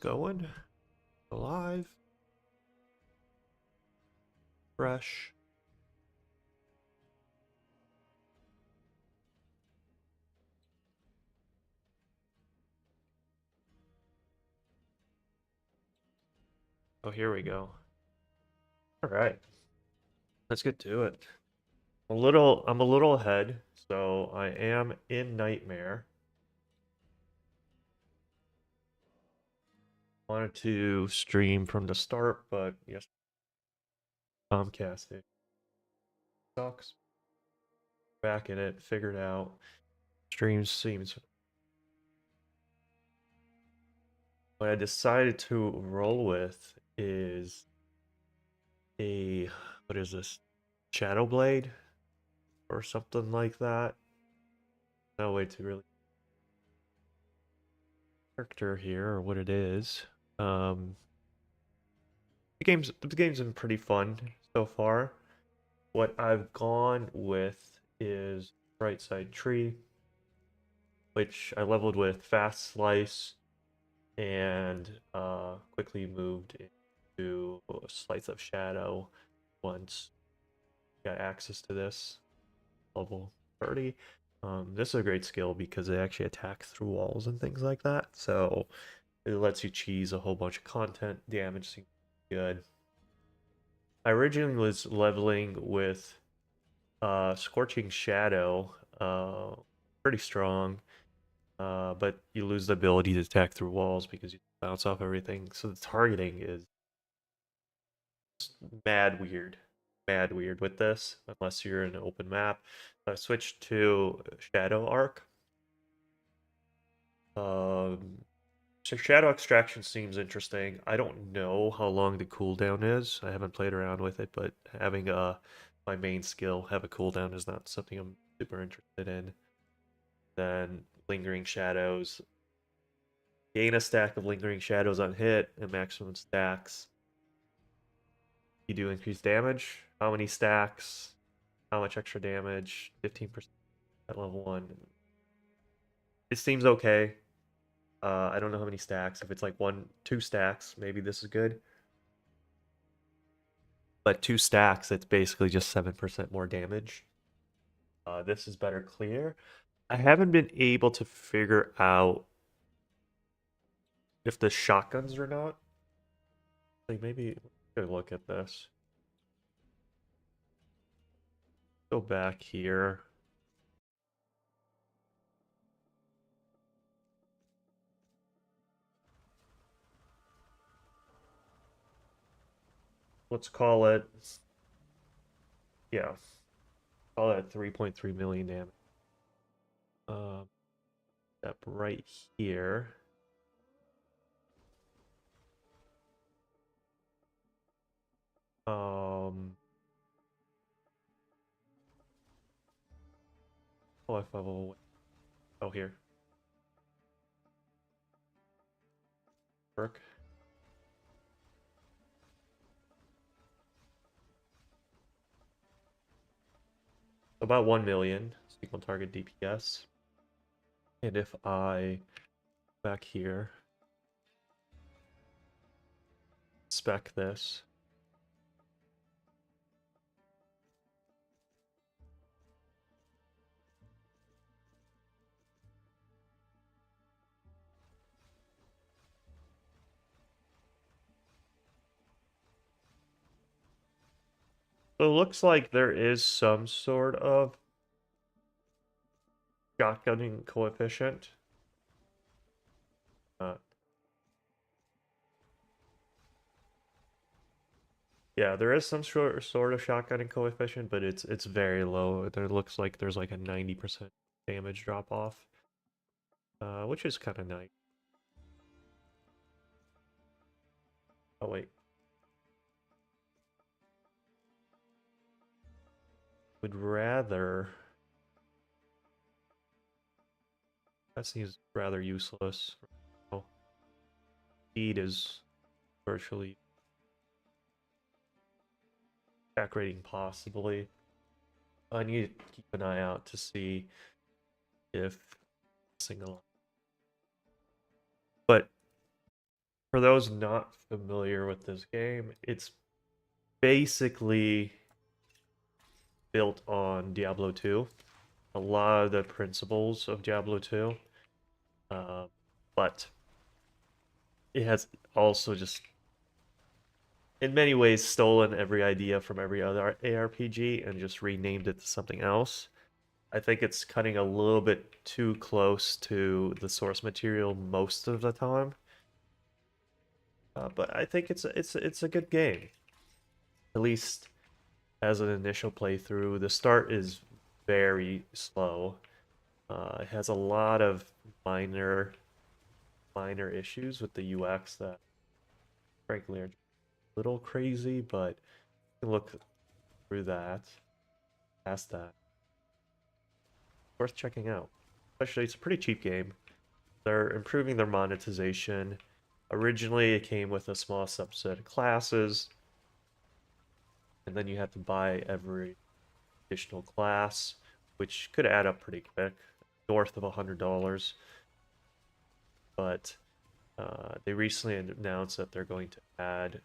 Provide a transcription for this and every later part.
going. Alive. Fresh. Oh, here we go. All right. Let's get to it. I'm a little ahead, so I am in Nightmare. Wanted to stream from the start, but yes, Comcast it sucks. Back in it, figured out. Stream seems. What I decided to roll with is what is this? Shadow Blade or something like that. No way to really character here or what it is. Um, the game's been pretty fun so far. What I've gone with is right side tree, which I leveled with fast slice and quickly moved into a slice of shadow once got access to this level 30. This is a great skill because it actually attacks through walls and things like that. So it lets you cheese a whole bunch of content. Damage seems good. I originally was leveling with Scorching Shadow, pretty strong, but you lose the ability to attack through walls because you bounce off everything. So the targeting is mad weird. Mad weird with this, unless you're in an open map. So I switched to Shadow Arc. So Shadow Extraction seems interesting. I don't know how long the cooldown is. I haven't played around with it, but having my main skill have a cooldown is not something I'm super interested in. Then Lingering Shadows. Gain a stack of Lingering Shadows on hit and maximum stacks. You do increased damage. How many stacks? How much extra damage? 15% at level 1. It seems okay. I don't know how many stacks. If it's like 2 stacks, maybe this is good. But 2 stacks, it's basically just 7% more damage. This is better clear. I haven't been able to figure out if the shotguns or not. Like maybe look at this. Go back here. Let's call it, yeah, call it 3.3 million damage. Step right here. Um, oh, if I will, oh here. Work. About 1 million single target DPS. And if I back here spec this, so it looks like there is some sort of shotgunning coefficient. Uh, yeah, there is some sort of shotgunning coefficient, but it's very low. There looks like there's like a 90% damage drop off, which is kind of nice. Oh wait, would rather. That seems rather useless. Oh, speed is virtually attack rating possibly. I need to keep an eye out to see if single. But For those not familiar with this game, it's basically built on Diablo 2. A lot of the principles of Diablo 2. Uh, but it has also just, in many ways, stolen every idea from every other ARPG and just renamed it to something else. I think it's cutting a little bit too close to the source material most of the time. But I think it's a good game. At least as an initial playthrough, the start is very slow. It has a lot of minor issues with the UX that frankly are a little crazy, but you can look through that, past that. Worth checking out. Especially, it's a pretty cheap game. They're improving their monetization. Originally, it came with a small subset of classes, and then you had to buy every additional class, which could add up pretty quick, north of $100. But they recently announced that they're going to add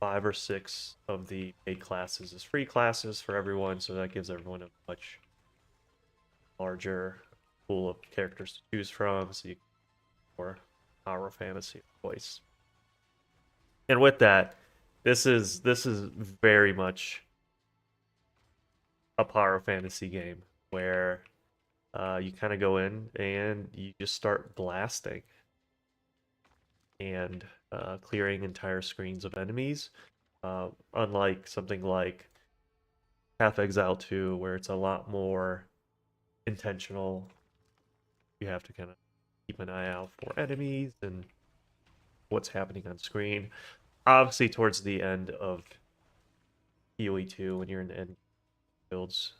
5 or 6 of the paid classes as free classes for everyone, so that gives everyone a much larger pool of characters to choose from, so you can more power fantasy voice. And with that, this is very much a power fantasy game where you kind of go in and you just start blasting and clearing entire screens of enemies. Unlike something like Path of Exile 2, where it's a lot more intentional. You have to kind of keep an eye out for enemies and what's happening on screen. Obviously, towards the end of PoE 2, when you're in end builds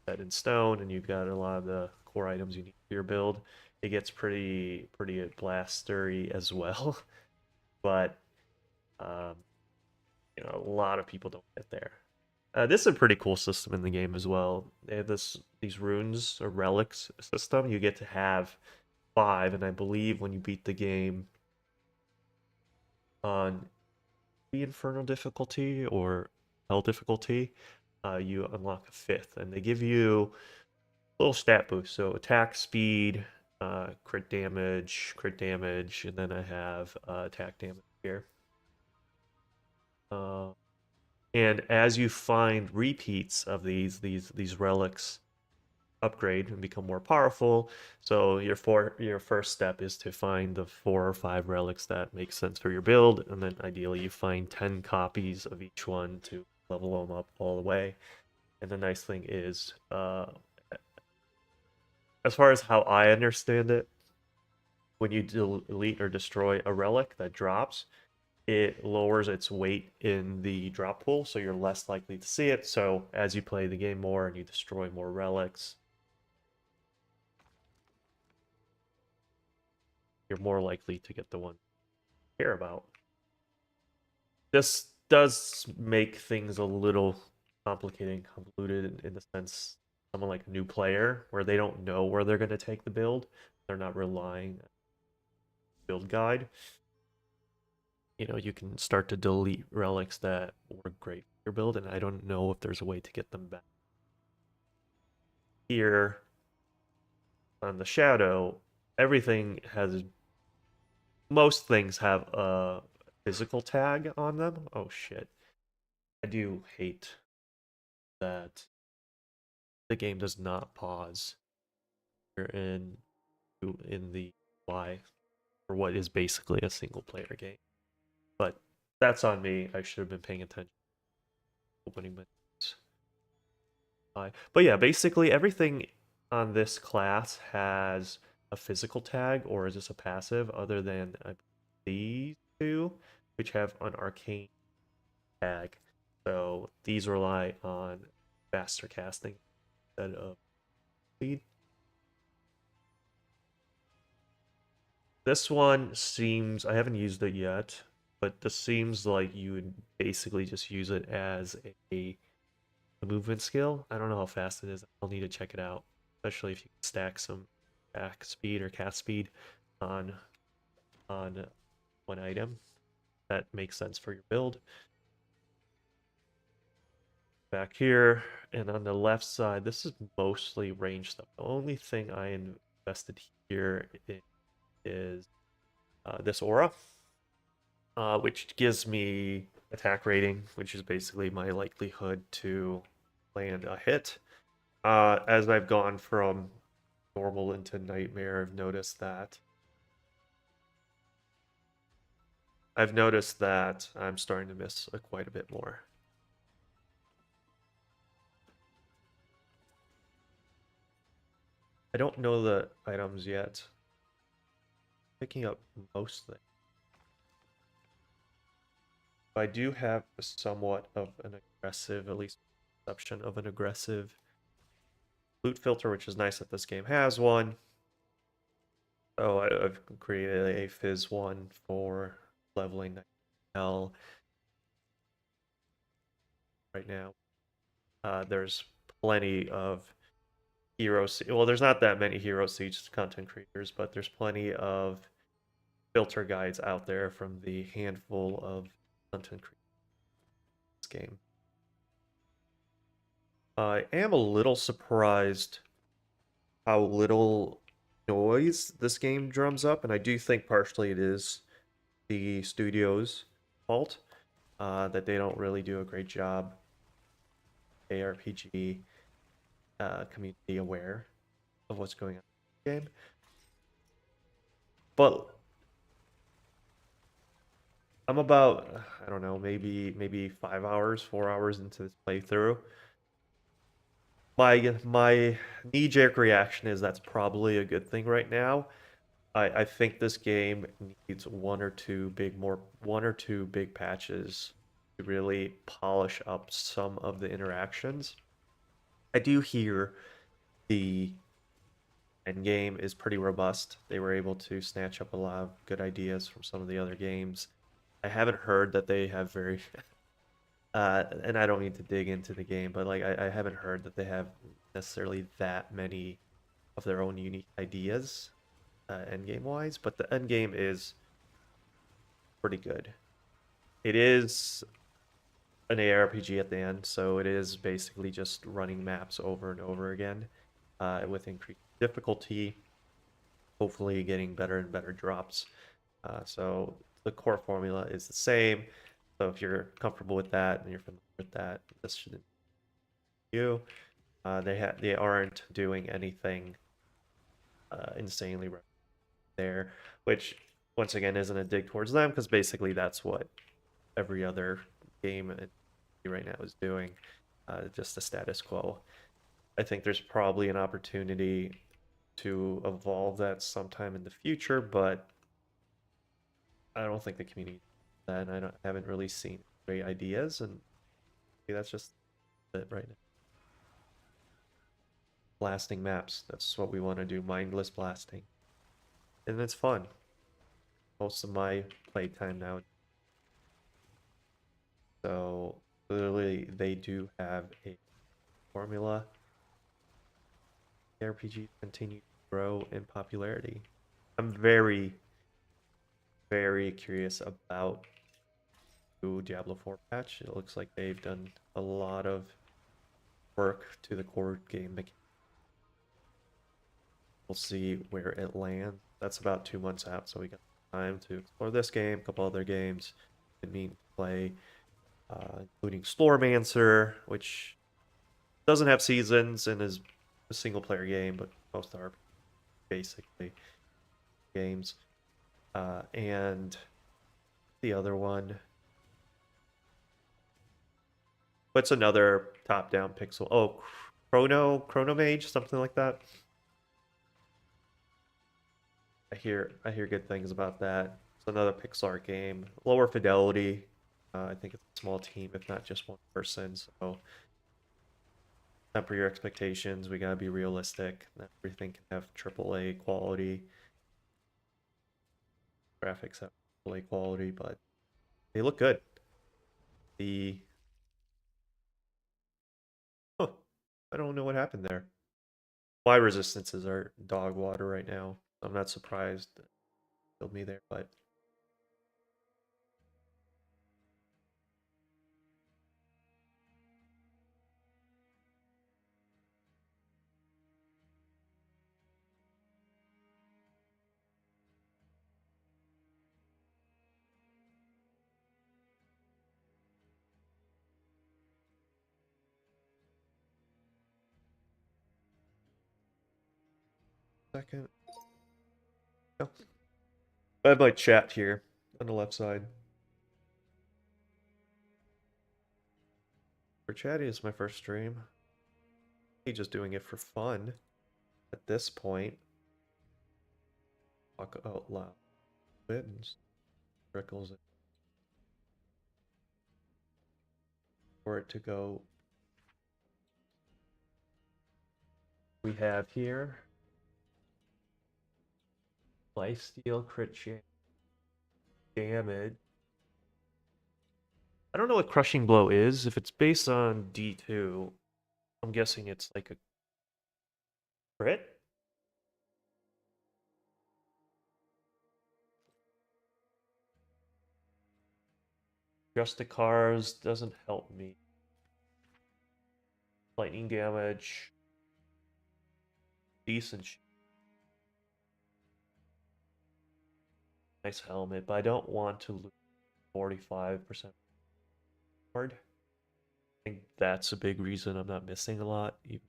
set in stone and you've got a lot of the core items you need for your build, it gets pretty blastery as well. But um, a lot of people don't get there. This is a pretty cool system in the game as well. They have these runes or relics system. You get to have 5, and I believe when you beat the game on the Infernal difficulty or Hell difficulty, you unlock a 5th, and they give you a little stat boost. So attack speed, crit damage, and then I have attack damage here. And as you find repeats of these relics upgrade and become more powerful. So your first step is to find the 4 or 5 relics that make sense for your build, and then ideally you find 10 copies of each one to level them up all the way. And the nice thing is, as far as how I understand it, when you delete or destroy a relic that drops, it lowers its weight in the drop pool, so you're less likely to see it. So as you play the game more and you destroy more relics, you're more likely to get the one you care about. This does make things a little complicated and convoluted in the sense someone like a new player where they don't know where they're going to take the build. They're not relying on build guide. You can start to delete relics that were great for your build, and I don't know if there's a way to get them back. Here on the Shadow, most things have a physical tag on them. Oh shit. I do hate that the game does not pause. You're in the Y for what is basically a single player game. But that's on me. I should have been paying attention. Opening menus. But yeah, basically everything on this class has a physical tag, or is this a passive, other than these two, which have an arcane tag. So these rely on faster casting instead of speed. This one seems, I haven't used it yet, but this seems like you would basically just use it as a movement skill. I don't know how fast it is. I'll need to check it out, especially if you stack some back speed or cast speed on one item that makes sense for your build. Back here, and on the left side, this is mostly range stuff. The only thing I invested here is this aura, which gives me attack rating, which is basically my likelihood to land a hit. As I've gone from normal into nightmare, I've noticed that I'm starting to miss quite a bit more. I don't know the items yet. Picking up most things. I do have somewhat of an aggressive, at least perception of an aggressive loot filter, which is nice that this game has one. Oh, I've created a fizz one for leveling L right now. There's plenty of well, there's not that many Hero Siege content creators, but there's plenty of filter guides out there from the handful of content creators in this game. I am a little surprised how little noise this game drums up, and I do think partially it is the studio's fault that they don't really do a great job ARPG community aware of what's going on in the game. But I'm about, I don't know, maybe 5 hours, 4 hours into this playthrough. My knee-jerk reaction is that's probably a good thing right now. I think this game needs one or two big patches to really polish up some of the interactions. I do hear the end game is pretty robust. They were able to snatch up a lot of good ideas from some of the other games. I haven't heard that they have very and I don't need to dig into the game, but like I haven't heard that they have necessarily that many of their own unique ideas end game wise, but the end game is pretty good. It is an ARPG at the end, so it is basically just running maps over and over again with increased difficulty, hopefully getting better and better drops. So the core formula is the same. So if you're comfortable with that and you're familiar with that, this shouldn't be you. They aren't doing anything insanely there, which once again isn't a dig towards them because basically that's what every other game right now is doing, just the status quo. I think there's probably an opportunity to evolve that sometime in the future, but I don't think the community that I haven't really seen great ideas, and that's just it right now. Blasting maps, that's what we want to do, mindless blasting. And it's fun. Most of my playtime now. So clearly they do have a formula. RPGs continue to grow in popularity. I'm very, very curious about the Diablo 4 patch. It looks like they've done a lot of work to the core game mechanics. We'll see where it lands. That's about 2 months out, so we got time to explore this game, a couple other games we mean to play, including Exploremancer, which doesn't have seasons and is a single player game, but most are basically games. And the other one, what's another top-down pixel? Oh, Chrono Mage, something like that. I hear good things about that. It's another Pixar game, lower fidelity. I think it's a small team, if not just one person. So temper your expectations. We gotta be realistic. Not everything can have AAA quality. Graphics have AAA quality, but they look good. The oh, I don't know what happened there. My resistances are dog water right now. I'm not surprised that killed me there, but Second. No. I have my chat here on the left side. For chatty is my first stream. Me just doing it for fun at this point. Talk out loud. And trickles it. For it to go. We have here lifesteal crit damage. I don't know what crushing blow is. If it's based on D2, I'm guessing it's like a crit. Just the cars doesn't help me. Lightning damage. Decent. Nice helmet, but I don't want to lose 45% hard. I think that's a big reason I'm not missing a lot. Even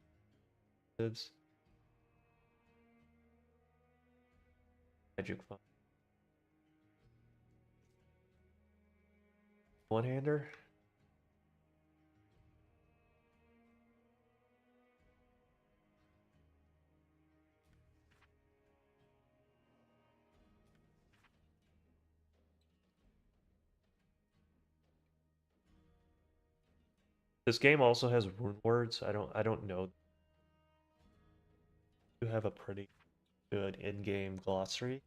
magic fun. One-hander. This game also has rune words. I don't know. You have a pretty good in-game glossary.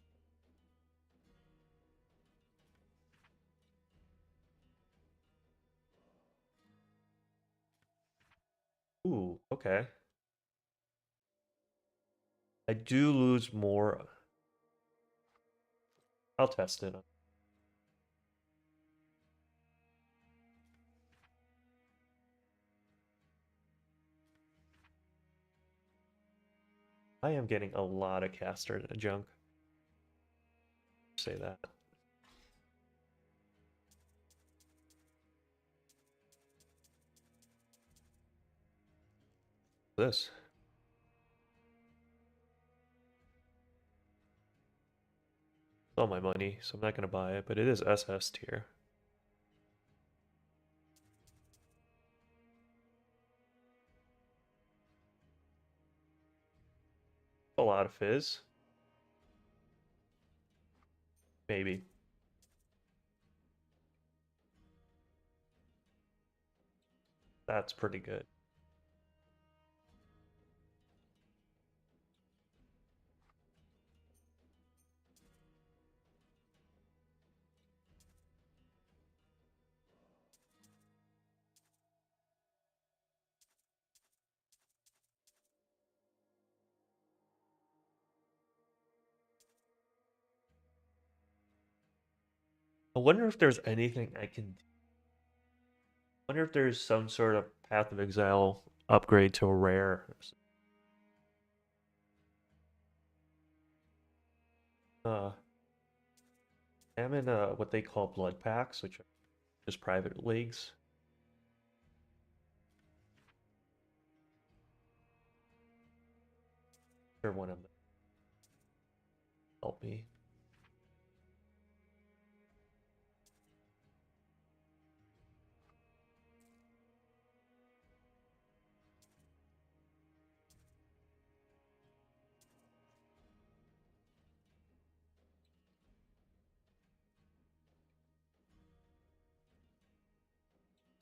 Ooh, okay. I do lose more. I'll test it. I am getting a lot of caster junk. Say that. This. It's all my money, so I'm not gonna buy it, but it is SS tier. A lot of fizz. Maybe. That's pretty good. I wonder if there's anything I can do. I wonder if there's some sort of Path of Exile upgrade to a rare. Uh, I'm in what they call blood packs, which are just private leagues. Sure, one of them help me.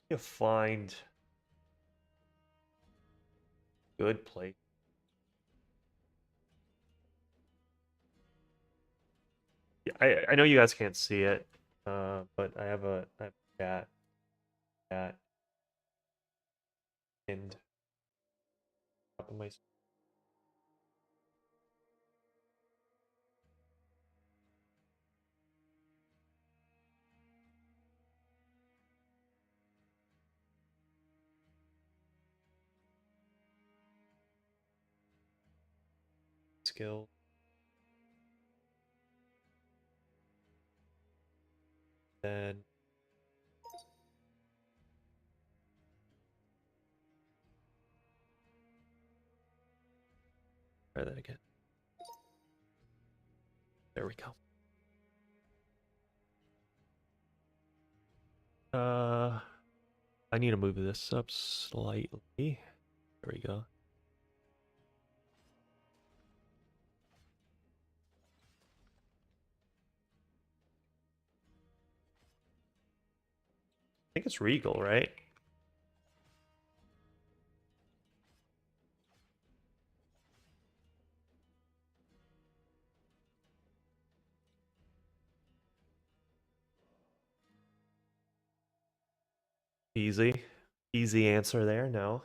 You find good play. Yeah, I know you guys can't see it, but I have a cat and top of my skill. Then try that again. There we go. I need to move this up slightly. There we go. I think it's Regal, right? Easy. Easy answer there, no.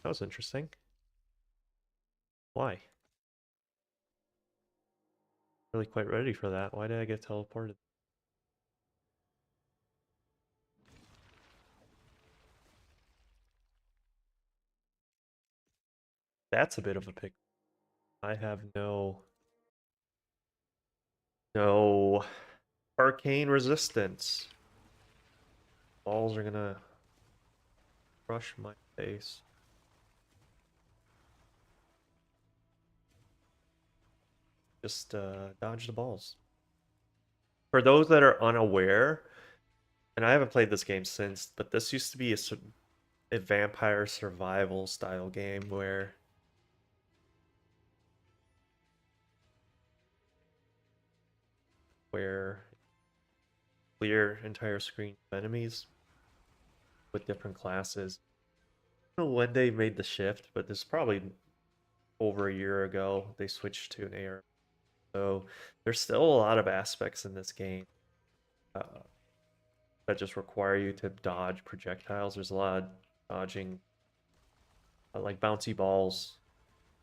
That was interesting. Why? Really quite ready for that. Why did I get teleported? That's a bit of a pick. I have no arcane resistance. Balls are gonna crush my face. Just dodge the balls. For those that are unaware, and I haven't played this game since, but this used to be a vampire survival style game where clear entire screen of enemies with different classes. I don't know when they made the shift, but this is probably over a year ago they switched to an AR. So there's still a lot of aspects in this game uh, that just require you to dodge projectiles. There's a lot of dodging, like bouncy balls,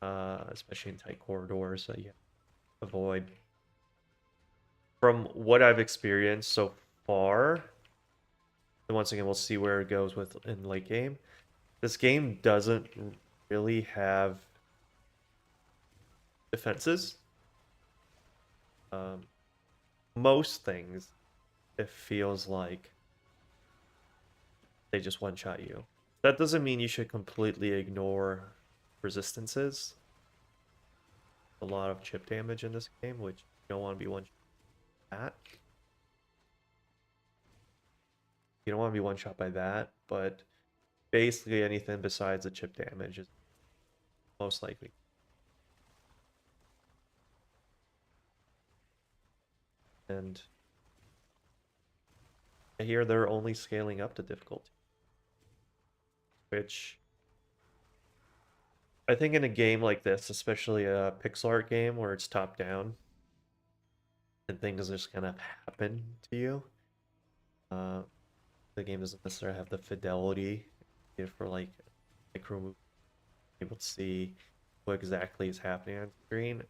especially in tight corridors that you avoid. From what I've experienced so far, and once again, we'll see where it goes with in late game. This game doesn't really have defenses. Most things, it feels like they just one-shot you. That doesn't mean you should completely ignore resistances. A lot of chip damage in this game, which you don't want to be one-shot at. You don't want to be one-shot by that, but basically anything besides the chip damage is most likely. And I hear they're only scaling up the difficulty, which I think in a game like this, especially a pixel art game where it's top down and things just kind of happen to you, the game doesn't necessarily have the fidelity for like micro move, able to see what exactly is happening on screen.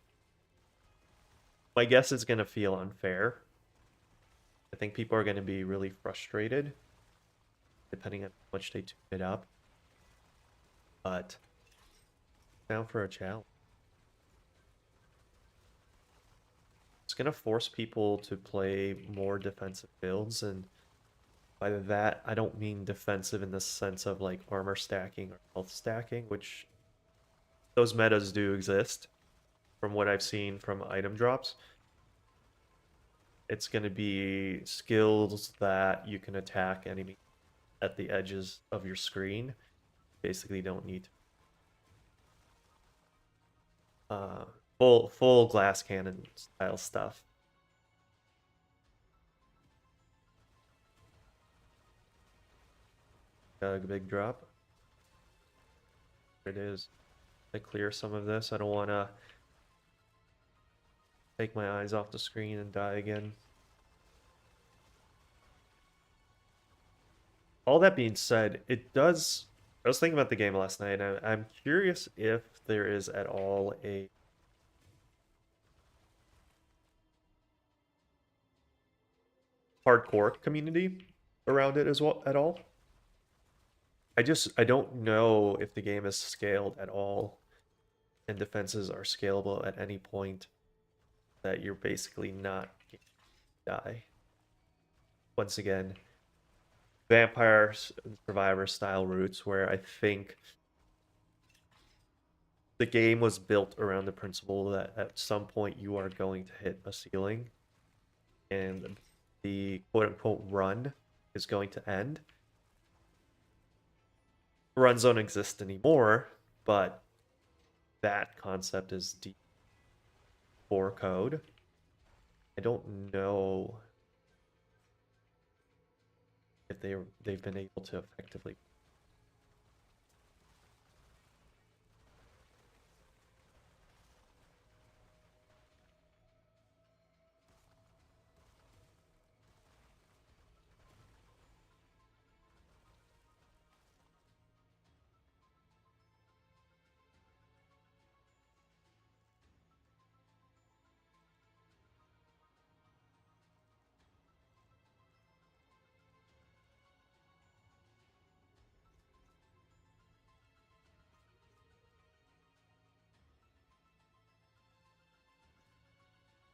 My guess is going to feel unfair. I think people are going to be really frustrated depending on how much they tune it up. But down for a challenge. It's going to force people to play more defensive builds, and by that I don't mean defensive in the sense of like armor stacking or health stacking, which those metas do exist from what I've seen from item drops. It's going to be skills that you can attack enemies at the edges of your screen. Basically don't need full glass cannon style stuff. Got a big drop. There it is. I clear some of this. I don't want to take my eyes off the screen and die again. All that being said, it does. I was thinking about the game last night, and I'm curious if there is at all a hardcore community around it as well at all. I don't know if the game is scaled at all, and defenses are scalable at any point that you're basically not gonna die. Once again, vampire survivor style roots where I think the game was built around the principle that at some point you are going to hit a ceiling and the quote unquote run is going to end. Runs don't exist anymore, but that concept is deep core code. I don't know if they've been able to effectively.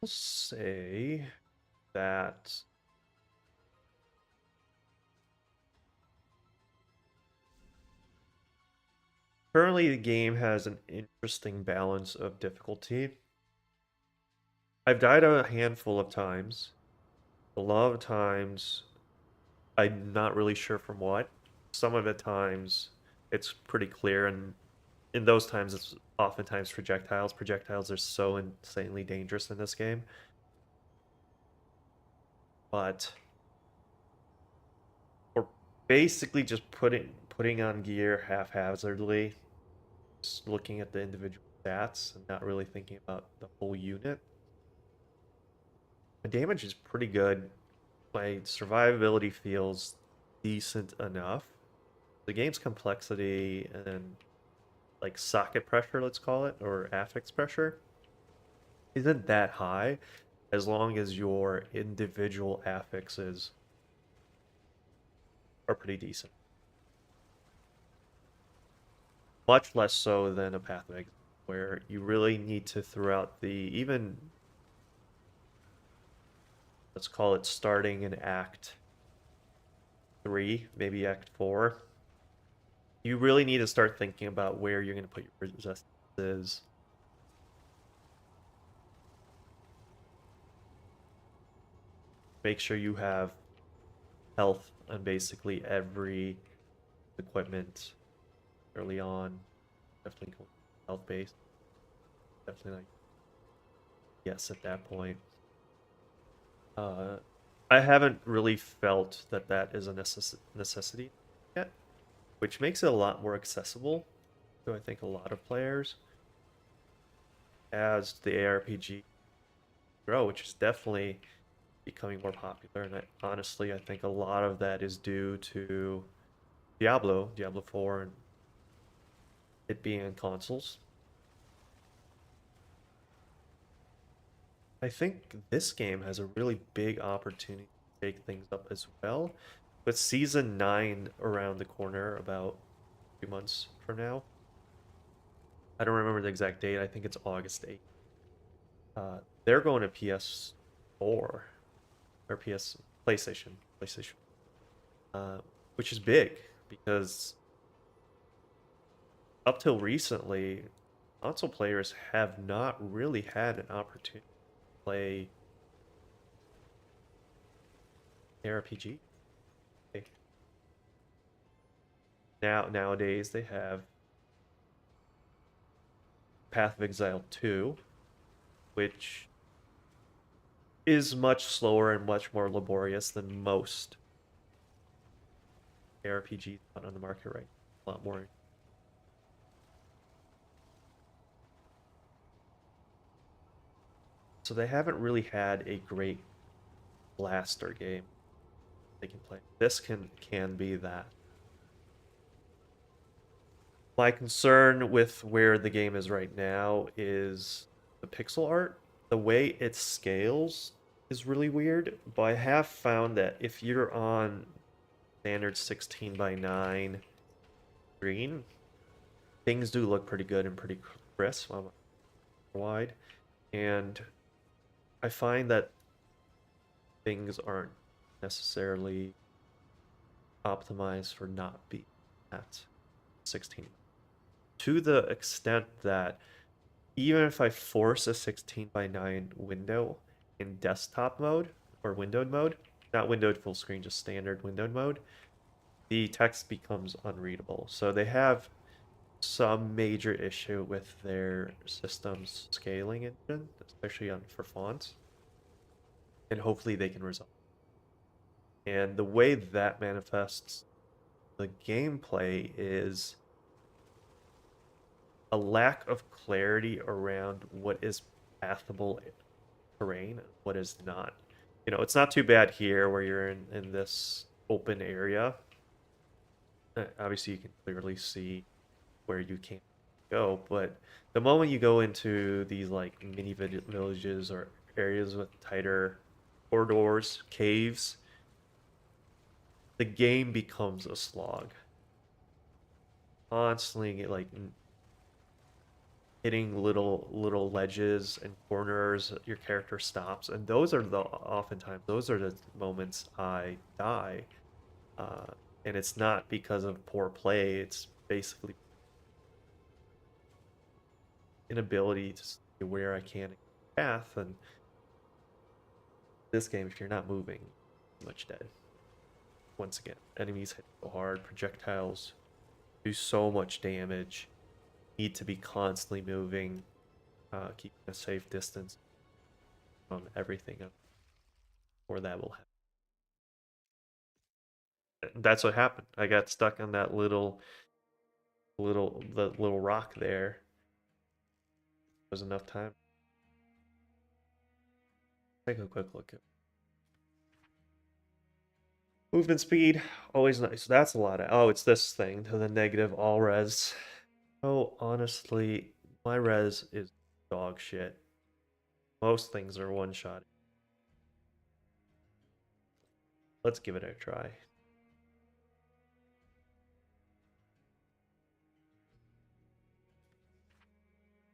I'll say that currently the game has an interesting balance of difficulty. I've died a handful of times. A lot of times I'm not really sure from what. Some of the times it's pretty clear, and in those times it's oftentimes projectiles. Projectiles are so insanely dangerous in this game. But we're basically just putting on gear haphazardly, just looking at the individual stats and not really thinking about the whole unit. My damage is pretty good. My survivability feels decent enough. The game's complexity and like socket pressure, let's call it, or affix pressure, isn't that high as long as your individual affixes are pretty decent. Much less so than a Path of Exile, where you really need to throughout the even let's call it starting in Act 3, maybe Act 4. You really need to start thinking about where you're going to put your resistances. Make sure you have health on basically every equipment early on. Definitely go health based. Definitely like yes at that point. Uh, I haven't really felt that that is a necessity yet, which makes it a lot more accessible to I think a lot of players as the ARPG grow, which is definitely becoming more popular. And honestly, I think a lot of that is due to Diablo 4, and it being in consoles. I think this game has a really big opportunity to take things up as well. With Season 9 around the corner, about 2 months from now. I don't remember the exact date. I think it's August 8th. They're going to PS4 or PlayStation, uh, which is big because up till recently, console players have not really had an opportunity to play ARPG. Nowadays they have Path of Exile 2, which is much slower and much more laborious than most ARPGs on the market right now. A lot more. So they haven't really had a great blaster game they can play. This can be that. My concern with where the game is right now is the pixel art. The way it scales is really weird, but I have found that if you're on standard 16 by 9 screen, things do look pretty good and pretty crisp on wide. And I find that things aren't necessarily optimized for not being at 16. to the extent that even if I force a 16 by 9 window in desktop mode or windowed mode, not windowed full screen, just standard windowed mode, the text becomes unreadable. So they have some major issue with their system's scaling engine, especially for fonts, and hopefully they can resolve. And the way that manifests the gameplay is a lack of clarity around what is pathable terrain, what is not. It's not too bad here where you're in this open area. Obviously, you can clearly see where you can't go, but the moment you go into these like mini villages or areas with tighter corridors, caves, the game becomes a slog. Constantly like hitting little ledges and corners, your character stops, and those are the moments I die. Uh, and it's not because of poor play, it's basically inability to see where I can path. And this game, if you're not moving, you're much dead. Once again, enemies hit so hard, projectiles do so much damage, need to be constantly moving, keeping a safe distance from everything, or that will happen. That's what happened. I got stuck on that little rock there. There was enough time. Take a quick look at movement speed. Always nice. That's a lot of. Oh, it's this thing to the negative all res. Oh, honestly, my res is dog shit. Most things are one shot. Let's give it a try.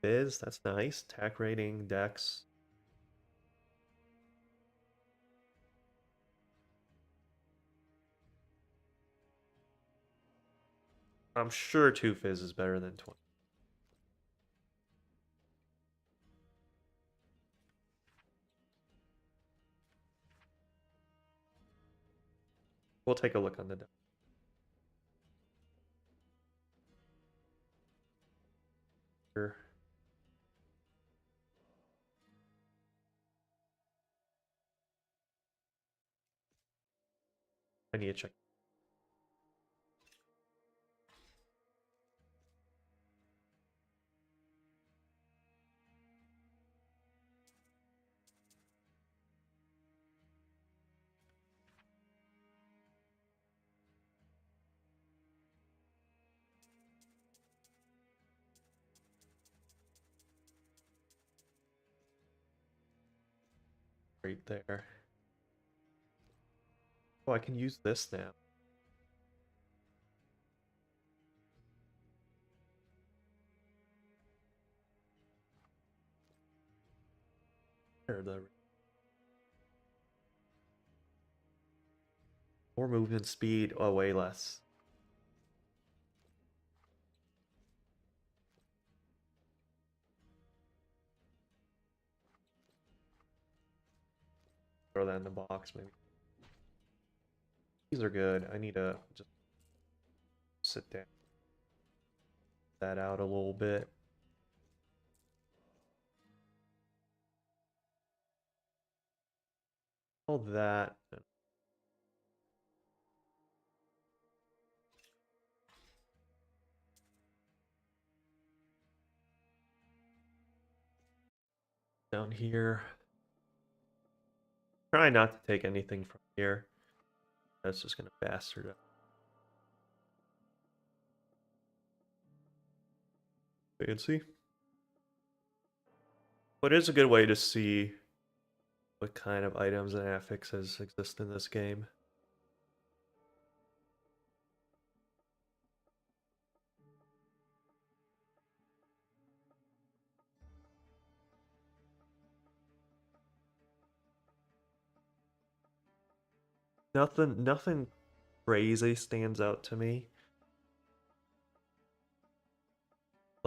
Biz, that's nice. Attack rating, dex. I'm sure 2 fizz is better than 20. We'll take a look on the deck. Sure. I need to check. Right there. Oh, I can use this now. There, the more movement speed, oh, way less. Throw that in the box, maybe. These are good. I need to just sit down, that out a little bit. All that. Down here. Try not to take anything from here. That's just gonna bastard it. Fancy. But it's a good way to see what kind of items and affixes exist in this game. Nothing crazy stands out to me.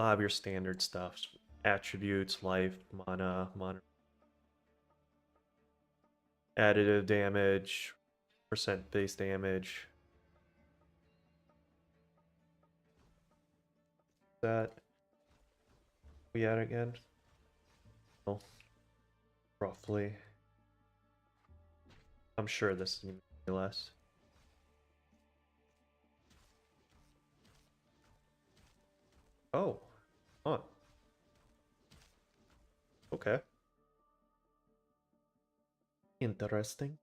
You'll have your standard stuff, attributes, life, mana, additive damage, percent base damage. That we at again? Oh, roughly. I'm sure this is gonna be less. Oh, on. Okay. Interesting.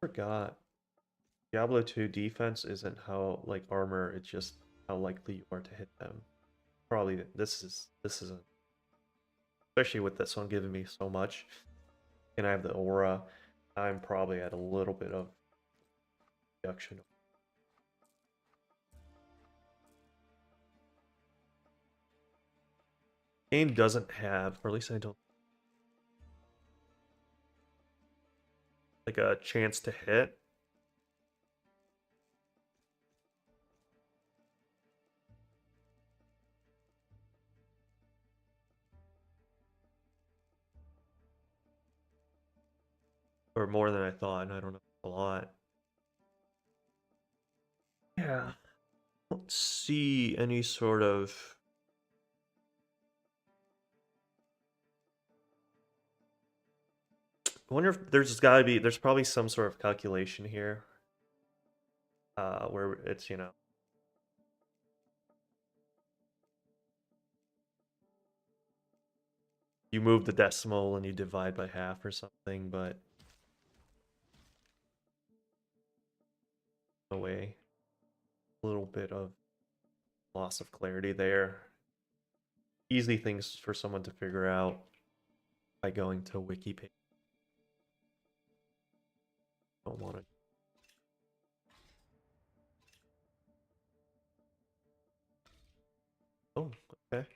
Forgot. Diablo 2 defense isn't how like armor, it's just how likely you are to hit them. Probably this isn't, especially with this one giving me so much. And I have the aura. I'm probably at a little bit of reduction. Game doesn't have, or at least I don't, like a chance to hit. Or more than I thought, and I don't know, a lot. Yeah. I don't see any sort of I wonder if there's probably some sort of calculation here. Where it's, you move the decimal and you divide by half or something, but no way. A little bit of loss of clarity there. Easy things for someone to figure out by going to wiki page. Don't want to. Oh, okay.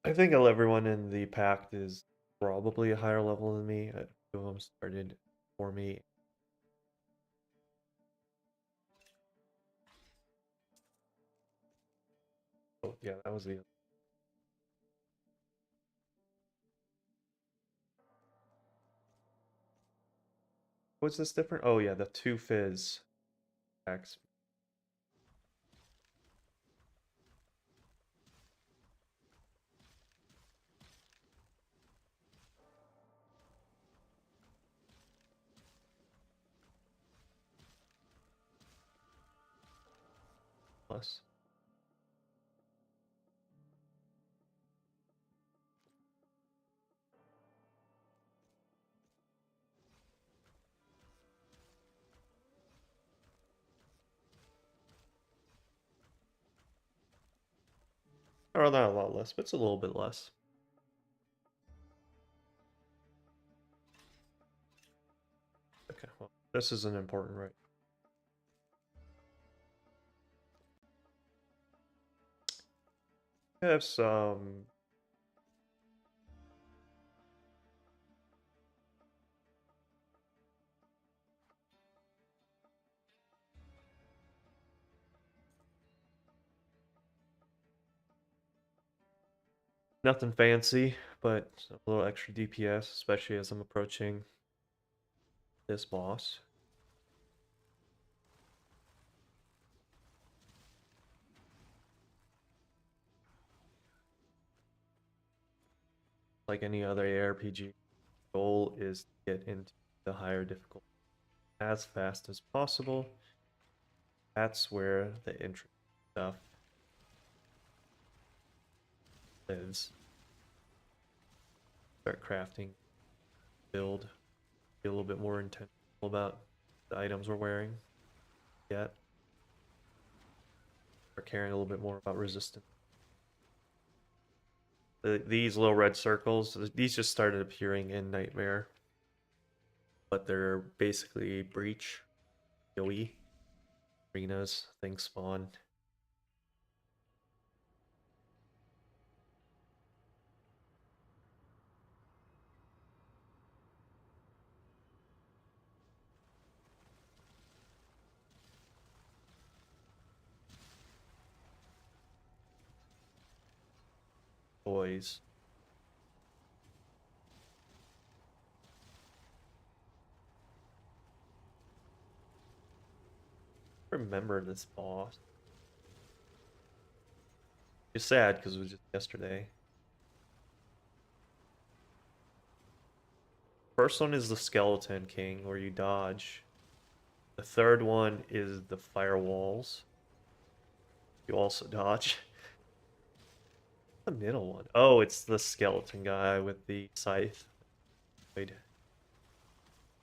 I think everyone in the pact is probably a higher level than me. A few of them started for me. Oh, yeah, that was the. What's this different? Oh, yeah, the 2 fizz packs. Plus. Or not a lot less, but it's a little bit less. Okay, well, this is an important right. I have some. Nothing fancy, but a little extra DPS, especially as I'm approaching this boss. Like any other ARPG, goal is to get into the higher difficulty as fast as possible. That's where the interesting stuff lives. Start crafting, build, be a little bit more intentional about the items we're wearing. Yet, start caring a little bit more about resistance. These little red circles, these just started appearing in Nightmare, but they're basically breach, AoE, arenas, things spawn. toys. Remember this boss. It's sad because it was just yesterday. First one is the Skeleton King, where you dodge. The third one is the firewalls. You also dodge. The middle one. Oh, it's the skeleton guy with the scythe. Wait,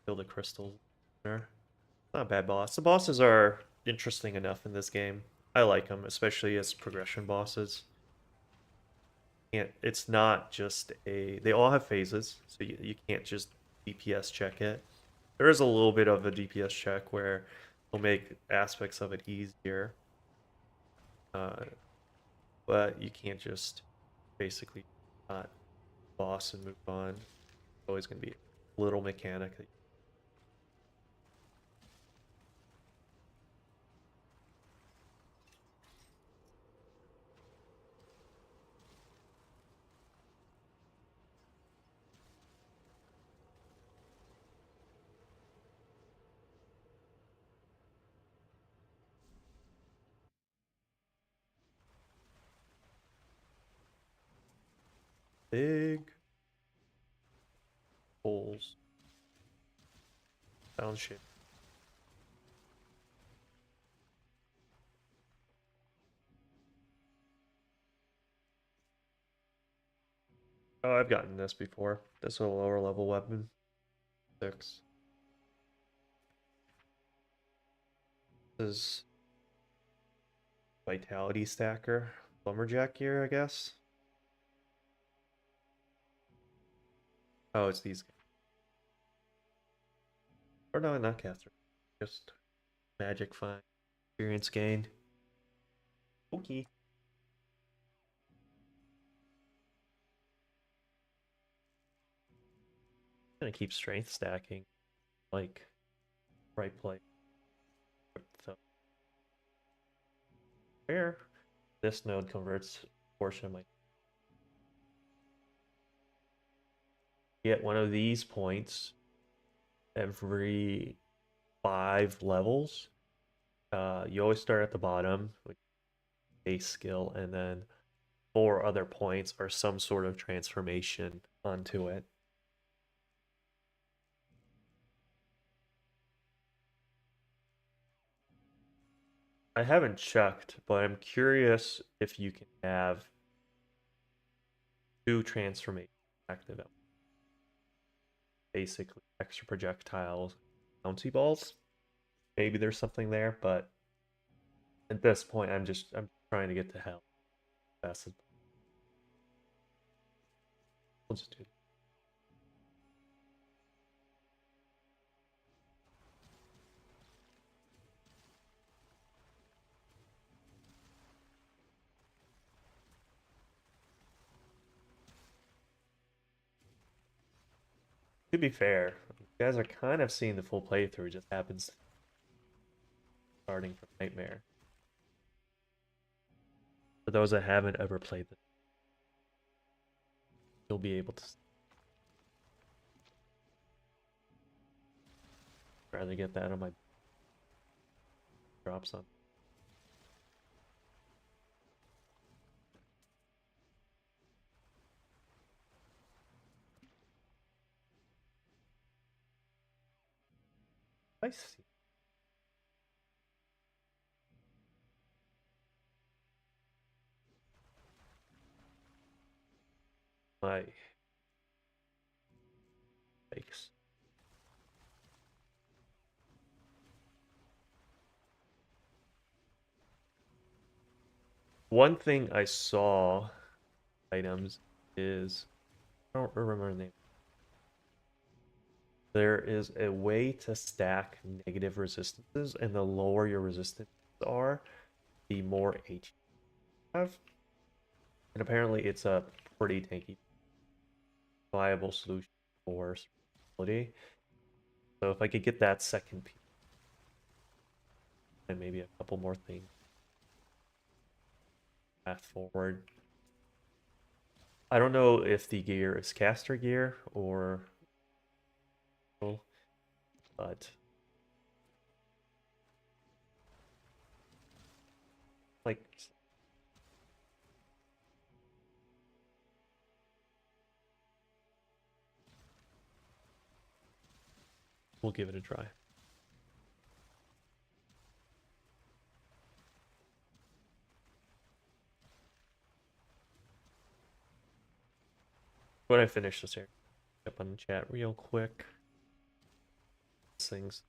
kill the crystals. Not a bad boss. The bosses are interesting enough in this game. I like them, especially as progression bosses. It's not just a. They all have phases, so you can't just DPS check it. There is a little bit of a DPS check where they'll make aspects of it easier, but you can't just basically not boss and move on. It's always going to be a little mechanic. Big holes. Sound shit. Oh, I've gotten this before. This is a lower level weapon. 6. This is Vitality Stacker. Lumberjack gear, I guess. Oh, it's these guys. Or no, not caster. Just magic fine. Experience gain. Okay. Gonna keep strength stacking. Like, right play. So, where this node converts a portion of my. Get one of these points every 5 levels. You always start at the bottom with base skill, and then 4 other points are some sort of transformation onto it. I haven't checked, but I'm curious if you can have 2 transformations active at basically extra projectiles, bouncy balls. Maybe there's something there, but at this point, I'm trying to get to hell as fast as we'll just do. To be fair, you guys are kind of seeing the full playthrough. It just happens starting from Nightmare. For those that haven't ever played this, you'll be able to rather get that on my drops on. I see. My fakes. One thing I saw items is I don't remember the name. There is a way to stack negative resistances, and the lower your resistances are, the more HP you have. And apparently, it's a pretty tanky, viable solution for survivability. So if I could get that second piece, and maybe a couple more things, path forward. I don't know if the gear is caster gear or, but like we'll give it a try. When I finish this here, up on the chat real quick. Things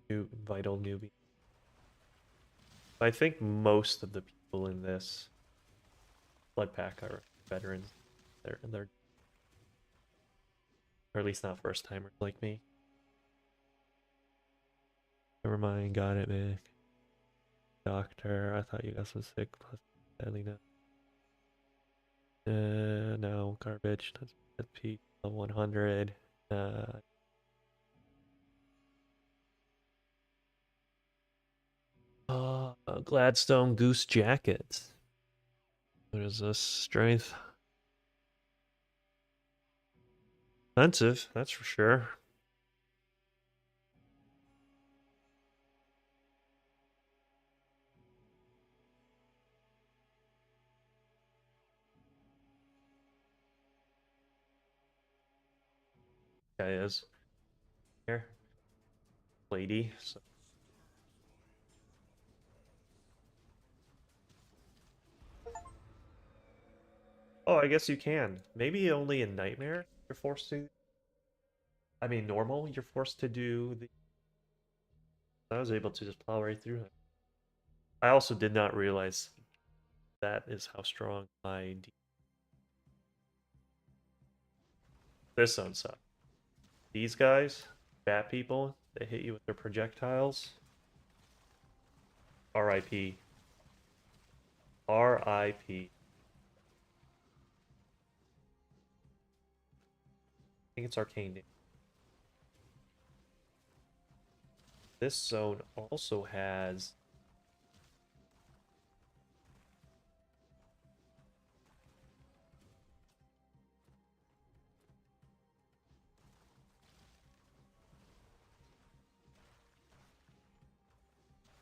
new vital newbie. I think most of the people in this blood pack are veterans. They're or at least not first timers like me. Never mind, got it, man. Doctor, I thought you guys was sick. Plus, sadly no. No, garbage. That's P 100. Gladstone Goose Jacket. What is this? Strength. Expensive, that's for sure. Guy is here. Lady. So. Oh, I guess you can. Maybe only in Nightmare you're forced to. I mean, normal, you're forced to do the. I was able to just plow right through it. I also did not realize that is how strong my. This zone sucks. These guys, bat people, they hit you with their projectiles. RIP. RIP. I think it's arcane. This zone also has.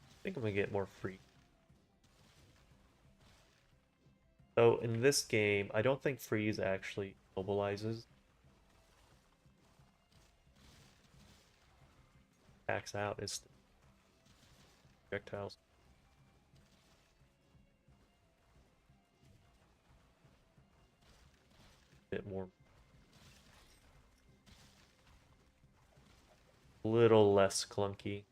I think I'm gonna get more free. So in this game, I don't think freeze actually mobilizes. Packs out is projectiles. A bit more. A little less clunky.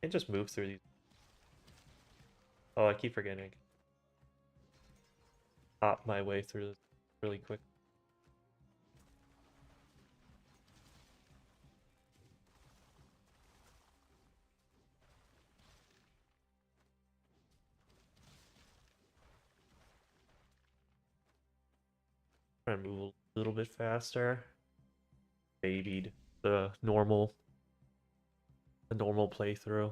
And just move through these. Oh, I keep forgetting. Hop my way through this really quick. Try to move a little bit faster. Babied the normal playthrough.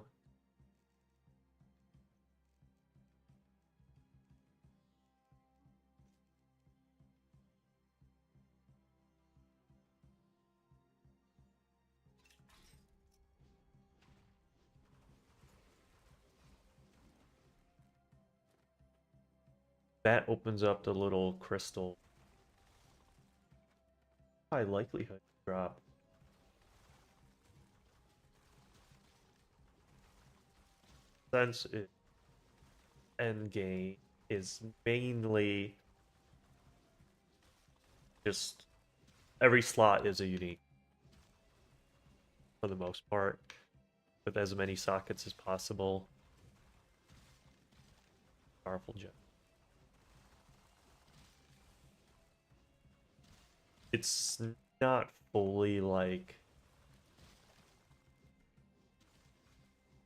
That opens up the little crystal. High likelihood drop. Since it end game is mainly just every slot is a unique for the most part, with as many sockets as possible. Powerful gem. It's not fully like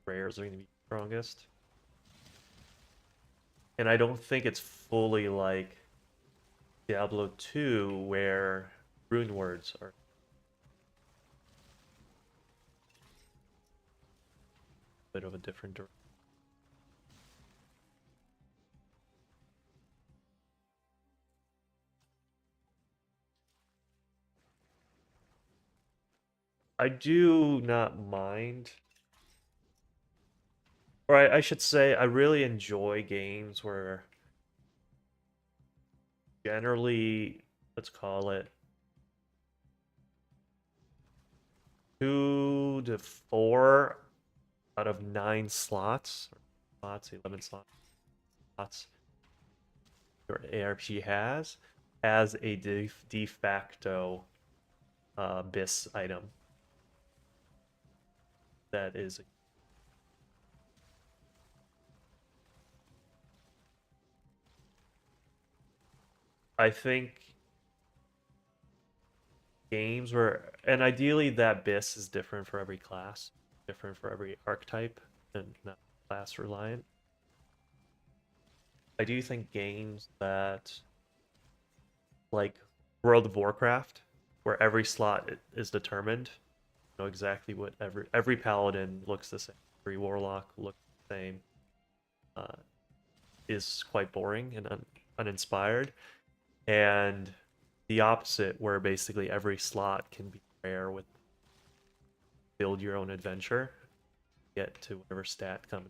rares are going to be strongest. And I don't think it's fully like Diablo 2 where rune words are a bit of a different direction. I do not mind, or I should say, I really enjoy games where generally, let's call it 2 to 4 out of 11 slots your ARPG has a de facto BIS item that is. I think games where, and ideally that BIS is different for every class, different for every archetype, and not class reliant. I do think games that, like World of Warcraft, where every slot is determined, know exactly what every paladin looks the same, every warlock looks the same, uh, is quite boring and uninspired. And the opposite, where basically every slot can be rare with build your own adventure, get to whatever stat comes,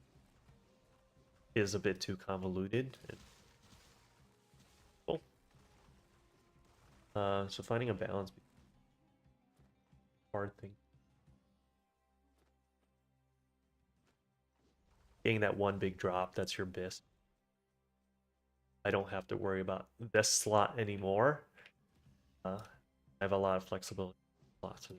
is a bit too convoluted and cool. So finding a balance, hard thing. Getting that one big drop, that's your BIS. I don't have to worry about this slot anymore. I have a lot of flexibility. Lots of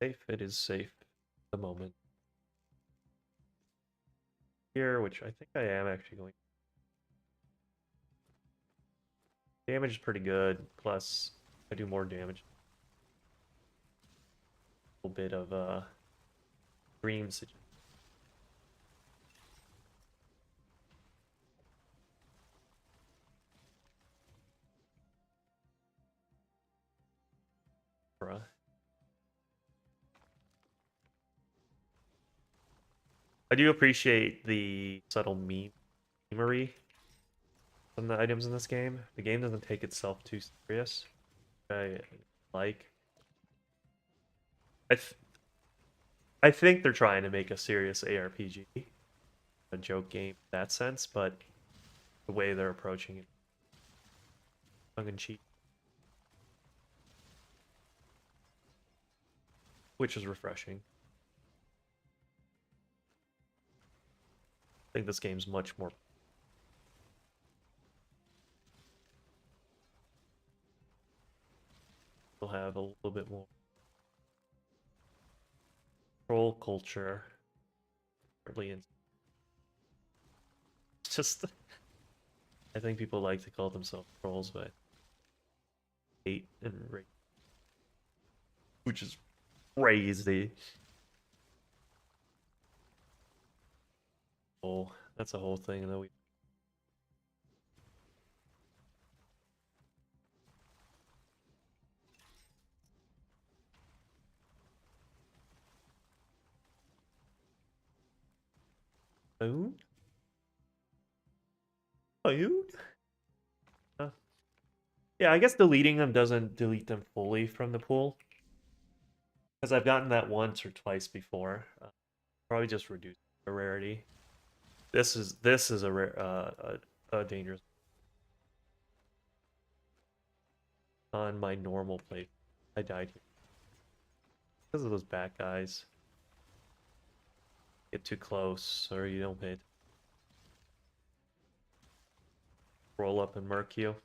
safe. It is safe at the moment here, which I think I am actually going. Damage is pretty good. Plus, I do more damage. A little bit of dreams. I do appreciate the subtle memery from the items in this game. The game doesn't take itself too serious. I like. I th I think they're trying to make a serious ARPG, a joke game in that sense, but the way they're approaching it, tongue in cheek, which is refreshing. I think this game's much more. Will have a little bit more troll culture. Really, it's just I think people like to call themselves trolls, but hate and rage, which is crazy. Oh, that's a whole thing that we. Own? Own? Uh, yeah, I guess deleting them doesn't delete them fully from the pool. Because I've gotten that once or twice before. Probably just reduce the rarity. This is a rare a dangerous on my normal play. I died here because of those bad guys. Get too close or you don't pay it. Roll up and murk you.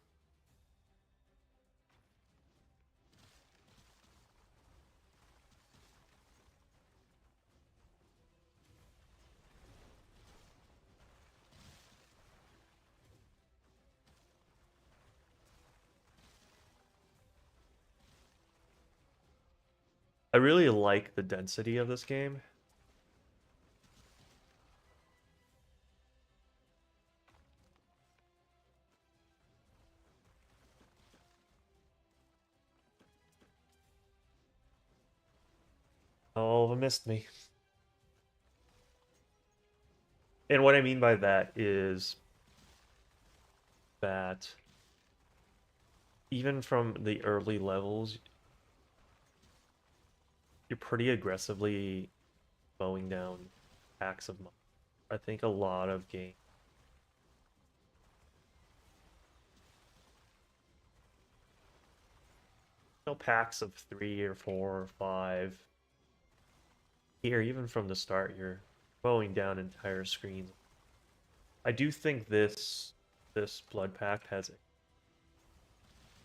I really like the density of this game. Oh, it missed me. And what I mean by that is that even from the early levels, you're pretty aggressively mowing down packs of monsters. I think a lot of games, packs of 3 or 4 or 5. Here, even from the start, you're mowing down entire screens. I do think this blood pact has. I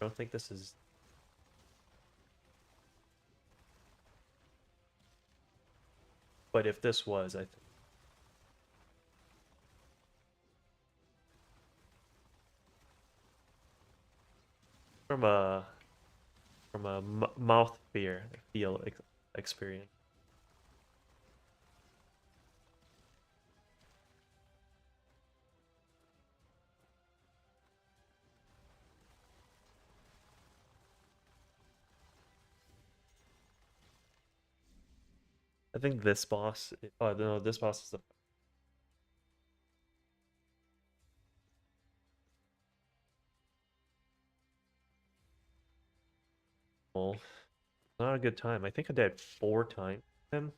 don't think this is, but if this was, I think from a mouth feel experience. I think this boss. Oh no, this boss is the. Well, not a good time. I think I died 4 times. Him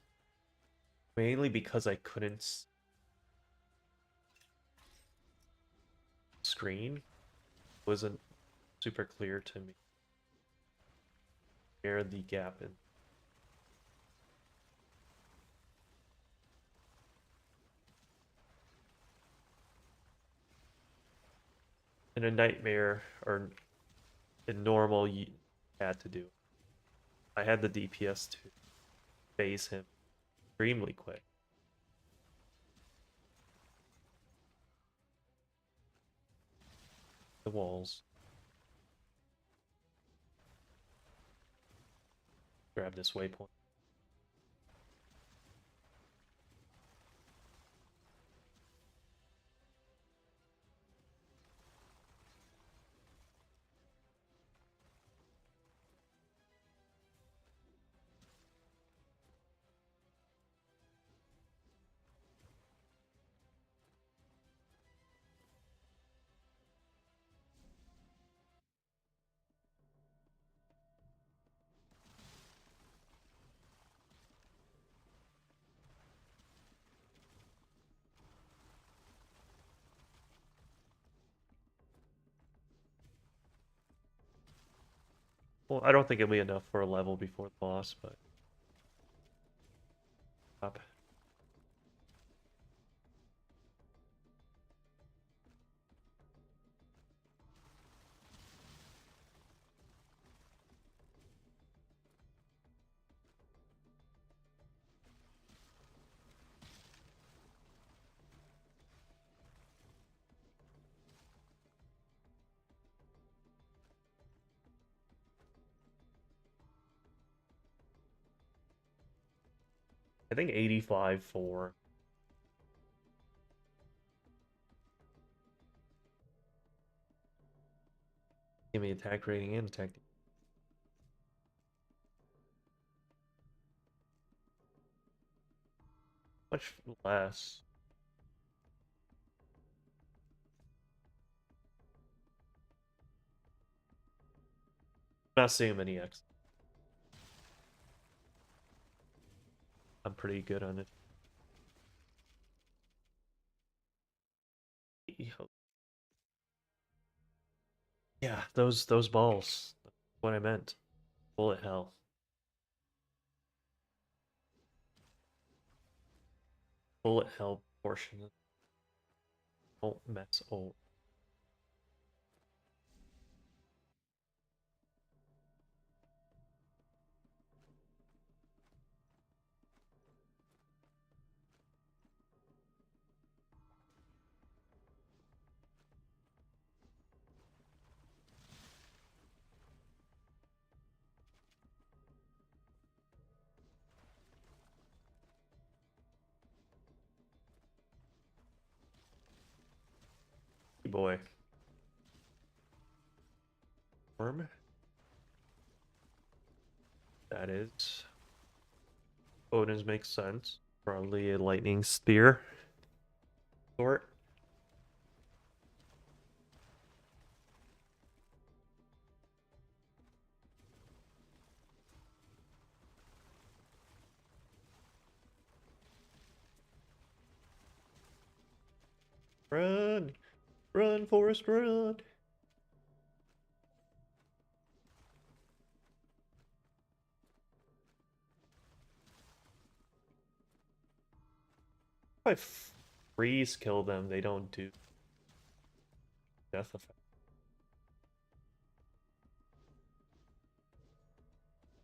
mainly because I couldn't screen. Wasn't super clear to me where the gap in. In a nightmare or in normal, you had to do. I had the DPS to phase him extremely quick. The walls. Grab this waypoint. Well, I don't think it'll be enough for a level before the boss, but up. I think 85 for. Give me attack rating and attack. Much less. Not seeing many X. I'm pretty good on it. Yeah, those balls. That's what I meant. Bullet hell. Bullet hell portion. Don't mess. Oh, Boy. Worm. That is. Odin's makes sense. Probably a lightning spear sort. Run! Run, Forest, run! If I freeze kill them, they don't do death effect.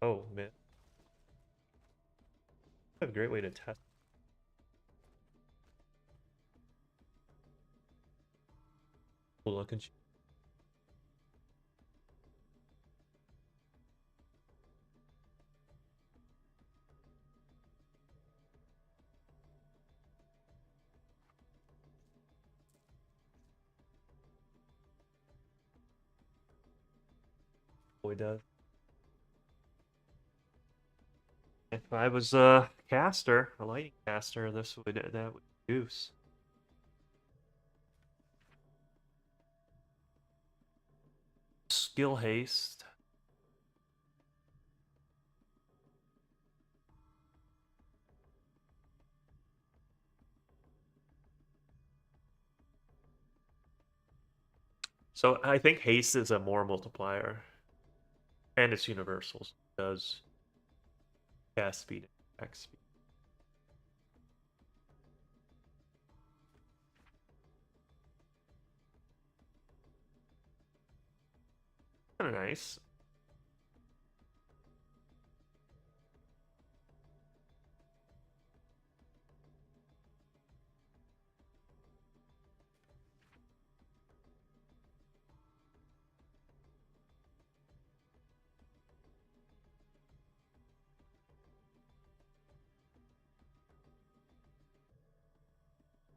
Oh, man. That's a great way to test. Cool looking. Boy does. If I was a caster, a lightning caster, that would use. Skill haste. So I think haste is a more multiplier, and it's universal. So it does cast speed and attack speed. Kind of nice.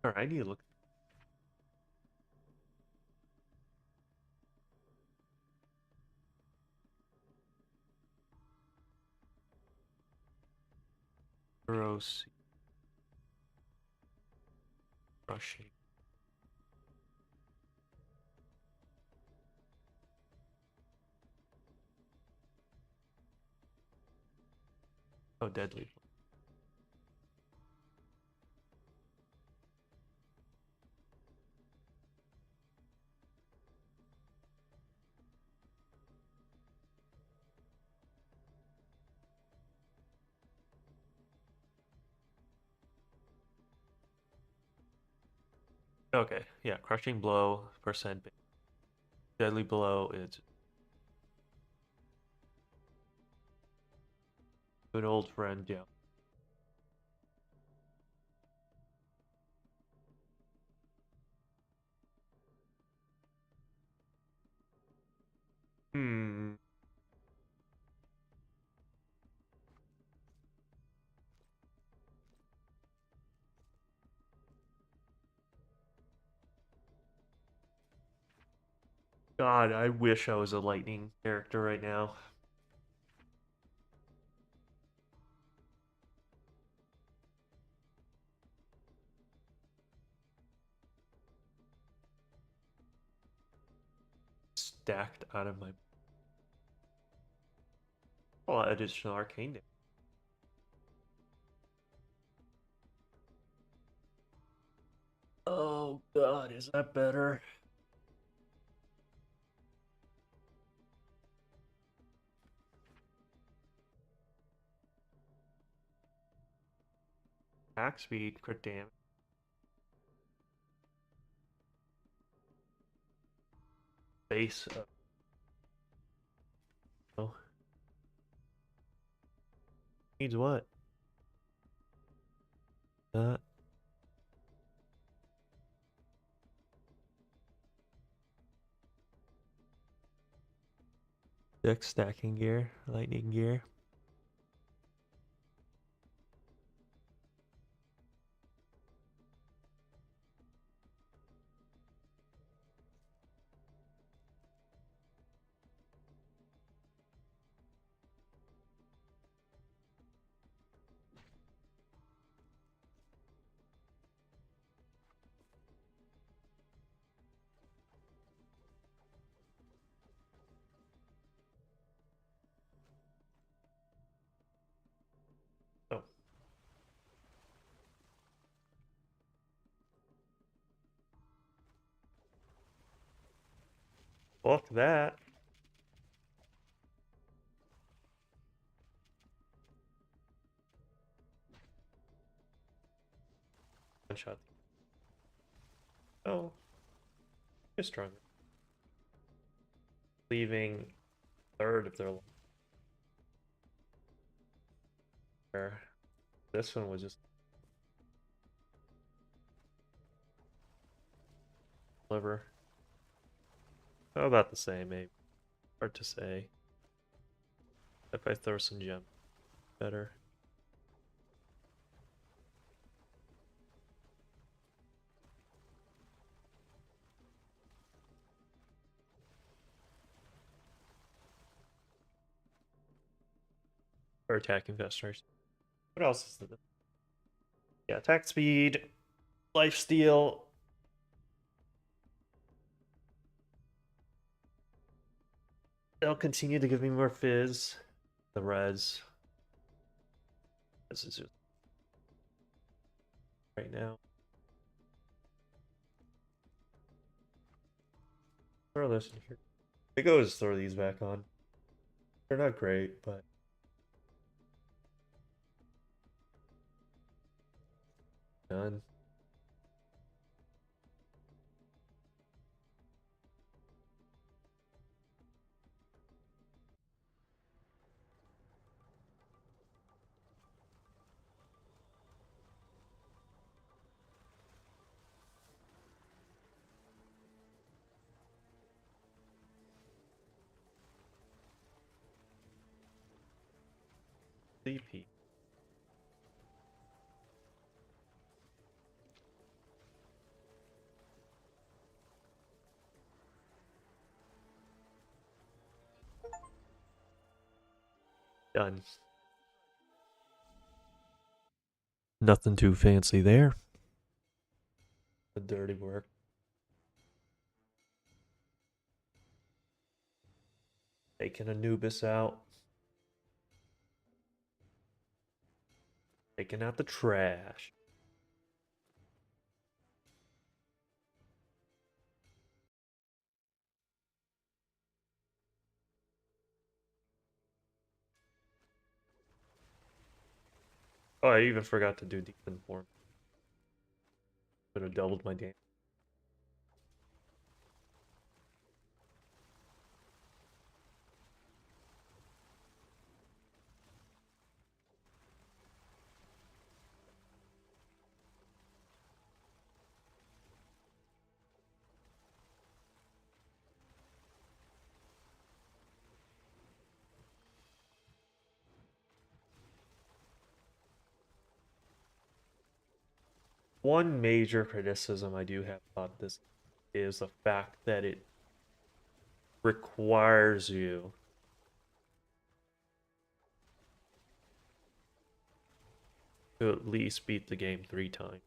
All right, I need to look. Gross rushing. Oh, deadly. Okay, yeah, crushing blow percent. Deadly blow is good old friend. Yeah. Hmm. God, I wish I was a lightning character right now. Stacked out of my. Oh, additional arcane damage. Oh God, is that better? Attack speed, crit damage. Base. Oh, needs what? Uh, Dex stacking gear, lightning gear. Fuck that. One shot. Oh, you're stronger. Leaving third if they're there. This one was just liver. Oh, about the same, maybe. Hard to say. If I throw some gem, better. Or attack investors. What else is the? Yeah, attack speed, life steal. They'll continue to give me more fizz. The res. This is just right now. Throw this in here. I think I'll just throw these back on. They're not great, but done. CP. Done. Nothing too fancy there. The dirty work. Taking Anubis out. Taking out the trash. Oh, I even forgot to do Demon Form. Could have doubled my damage. One major criticism I do have about this is the fact that it requires you to at least beat the game 3 times.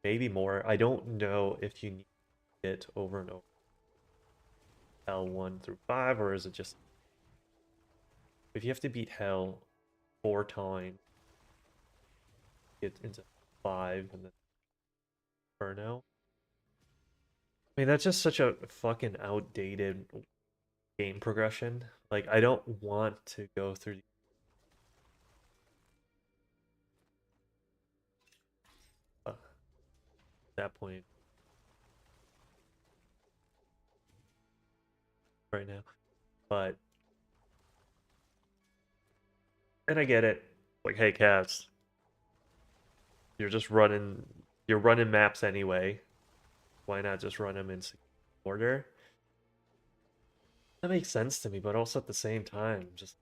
Maybe more. I don't know if you need it over and over. Hell 1 through 5, or is it just if you have to beat Hell 4 times, get into 5 and then Burnout? I mean, that's just such a fucking outdated game progression. Like, I don't want to go through that point right now. But, and I get it. Like, hey, cats, you're running maps anyway. Why not just run them in order? That makes sense to me, but also at the same time, just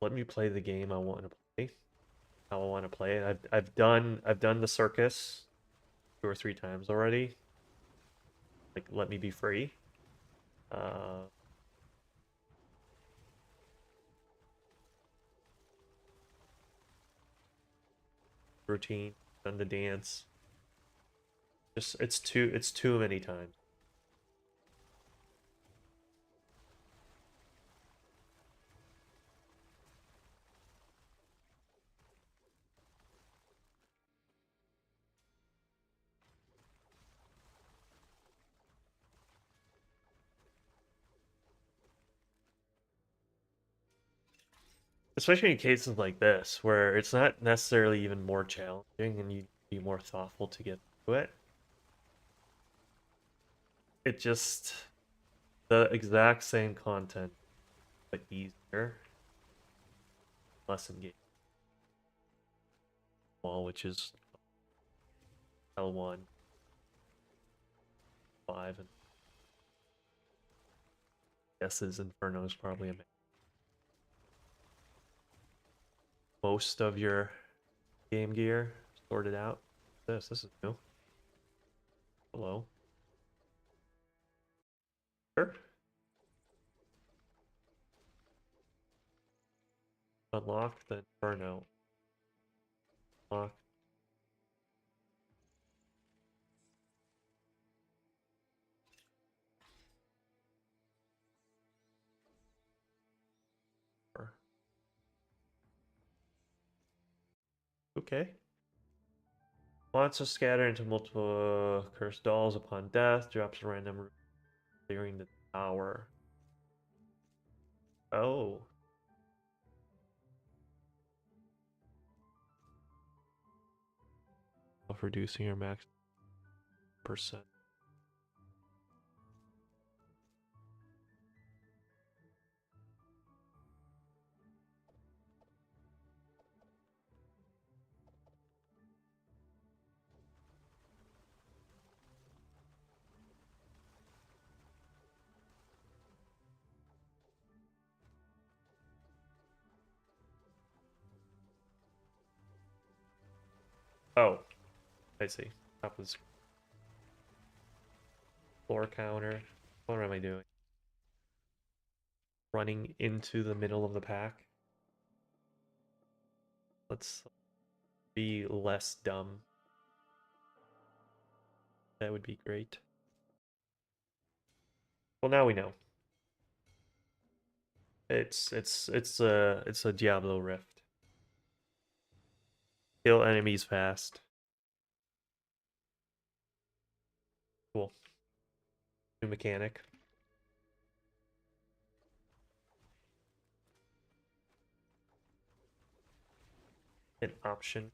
let me play the game I want to play, how I want to play it. I've done the circus 2 or 3 times already. Like, let me be free. Uh, Routine, done the dance. Just it's too many times. especially in cases like this where it's not necessarily even more challenging and you be more thoughtful to get through it. It just the exact same content but easier, less engaging. Wall, which is L1, 5, and guesses Inferno is probably a most of your game gear sorted out. This is new. Hello. Sure. Unlock the Inferno. Unlock. Okay. Monsters scatter into multiple cursed dolls upon death. Drops a random clearing the tower. Oh. Of reducing your max percent. Oh, I see. Top of the floor counter. What am I doing? Running into the middle of the pack. Let's be less dumb. That would be great. Well, now we know. It's a Diablo Rift. Kill enemies fast. Cool. New mechanic. An option.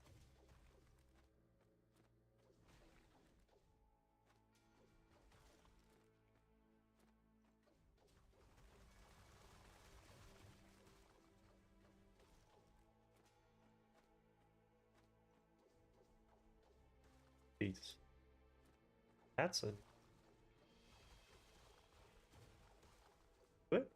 Jeez. That's a what?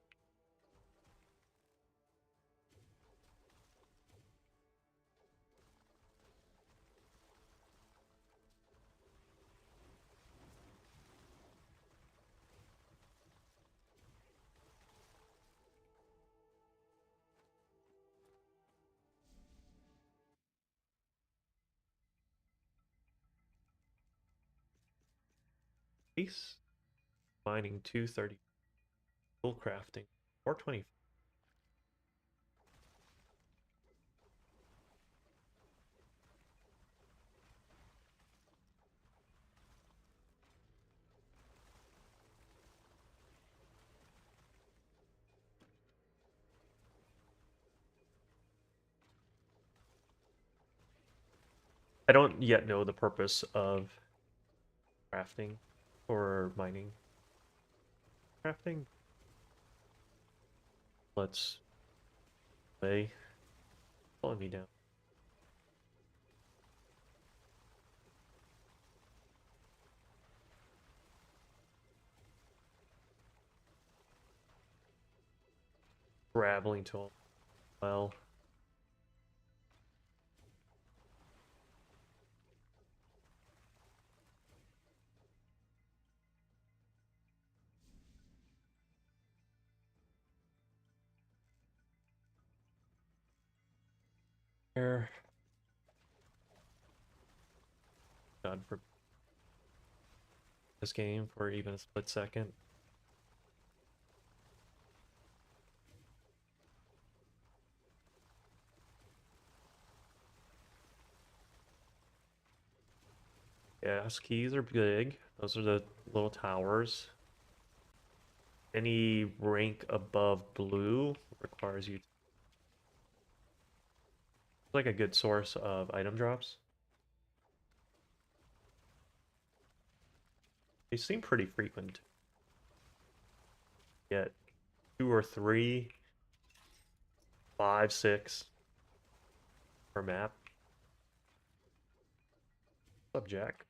Ace. Mining 230. Tool crafting. 420. I don't yet know the purpose of crafting or mining. Crafting. Let's play. Pulling me down. Traveling to well. Air. God for this game for even a split second. Gas keys are big. Those are the little towers. Any rank above blue requires you. like a good source of item drops. They seem pretty frequent. Get 2 or 3, 5, 6 per map. What's up, Jack?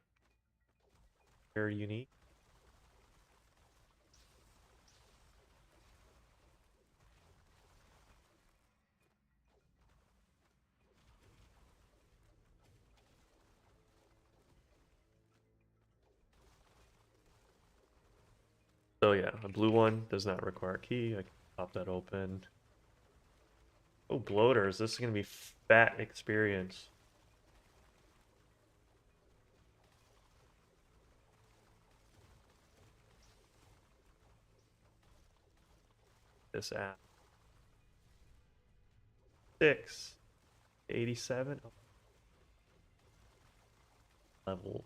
Very unique. So yeah, a blue one does not require a key. I can pop that open. Oh, bloaters. This is gonna be fat experience. This app. 6. 87 level.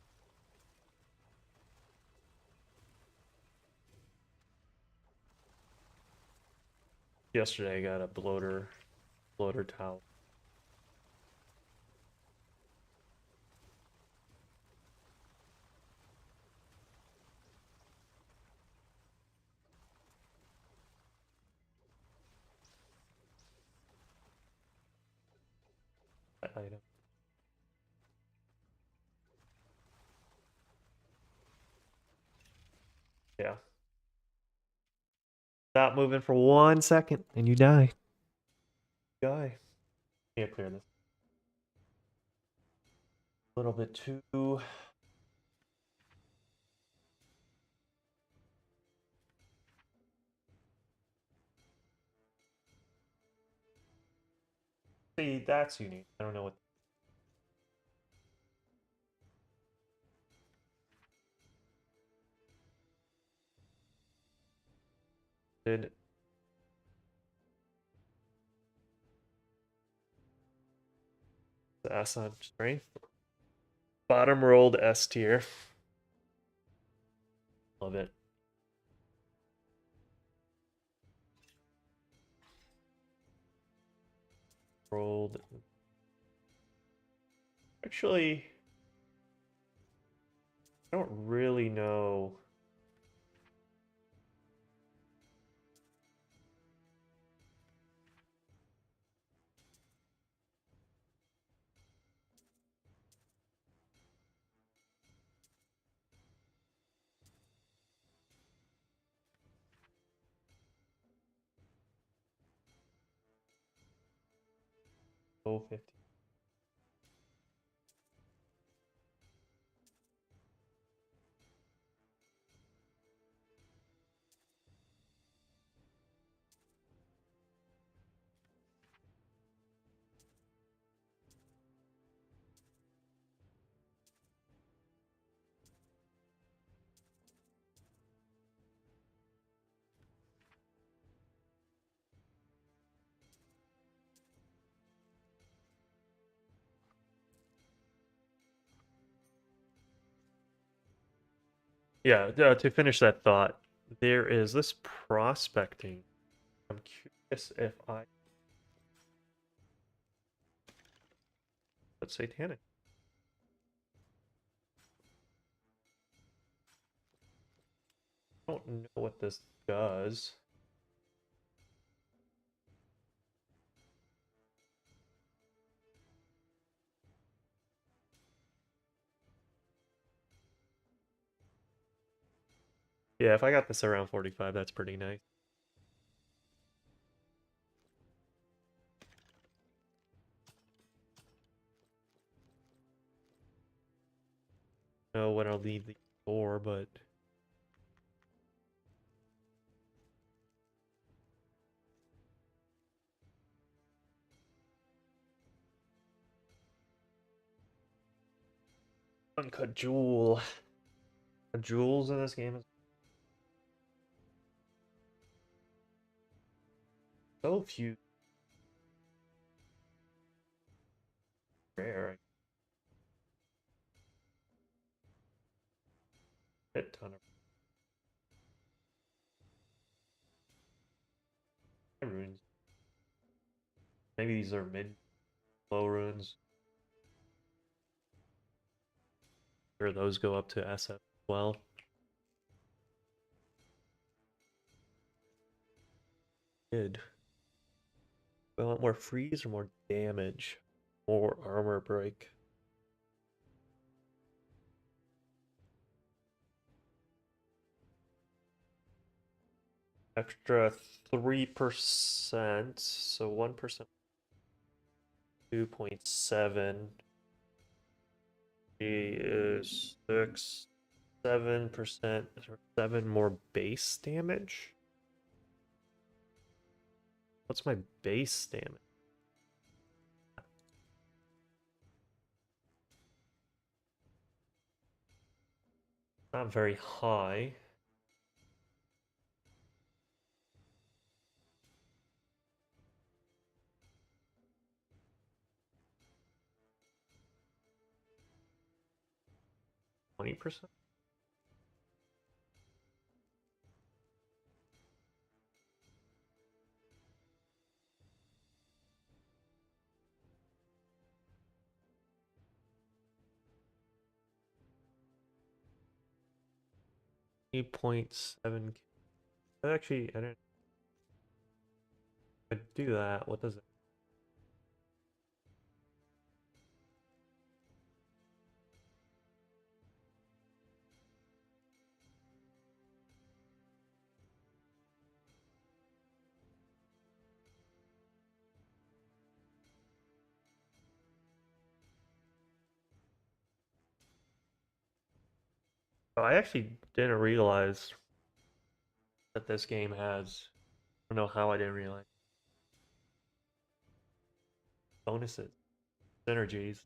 Yesterday I got a bloater towel. Item. Yeah. Stop moving for 1 second and you die. Die. Can't clear this. A little bit too. See, that's unique. I don't know what. Did the S on strength? Bottom rolled S tier. Love it. Rolled. Actually, I don't really know. Oh, 50. Yeah, to finish that thought, there is this prospecting. I'm curious if I put satanic. I don't know what this does. Yeah, if I got this around 45, that's pretty nice. Know what I'll need these for, but uncut jewel. The jewels in this game is so few. Rare. A ton of runes. Maybe these are mid. Low runes. Sure, those go up to SF as well. Good. Do I want more freeze or more damage? More armor break. Extra 3%, so 1%, 2.7. She is 6, 7%, 7 more base damage? What's my base damage? Not very high. %? 8.7. Actually, I didn't. I do that. What does it? Oh, I actually didn't realize that this game has. I don't know how I didn't realize bonuses, synergies.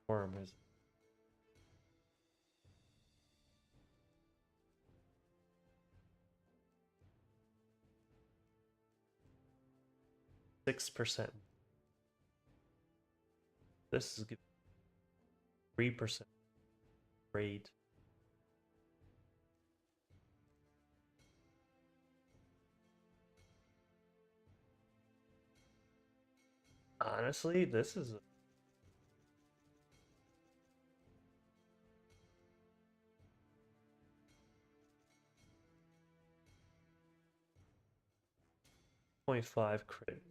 Form is 6%. This is 3% rate. Honestly, this is 0.5 crit.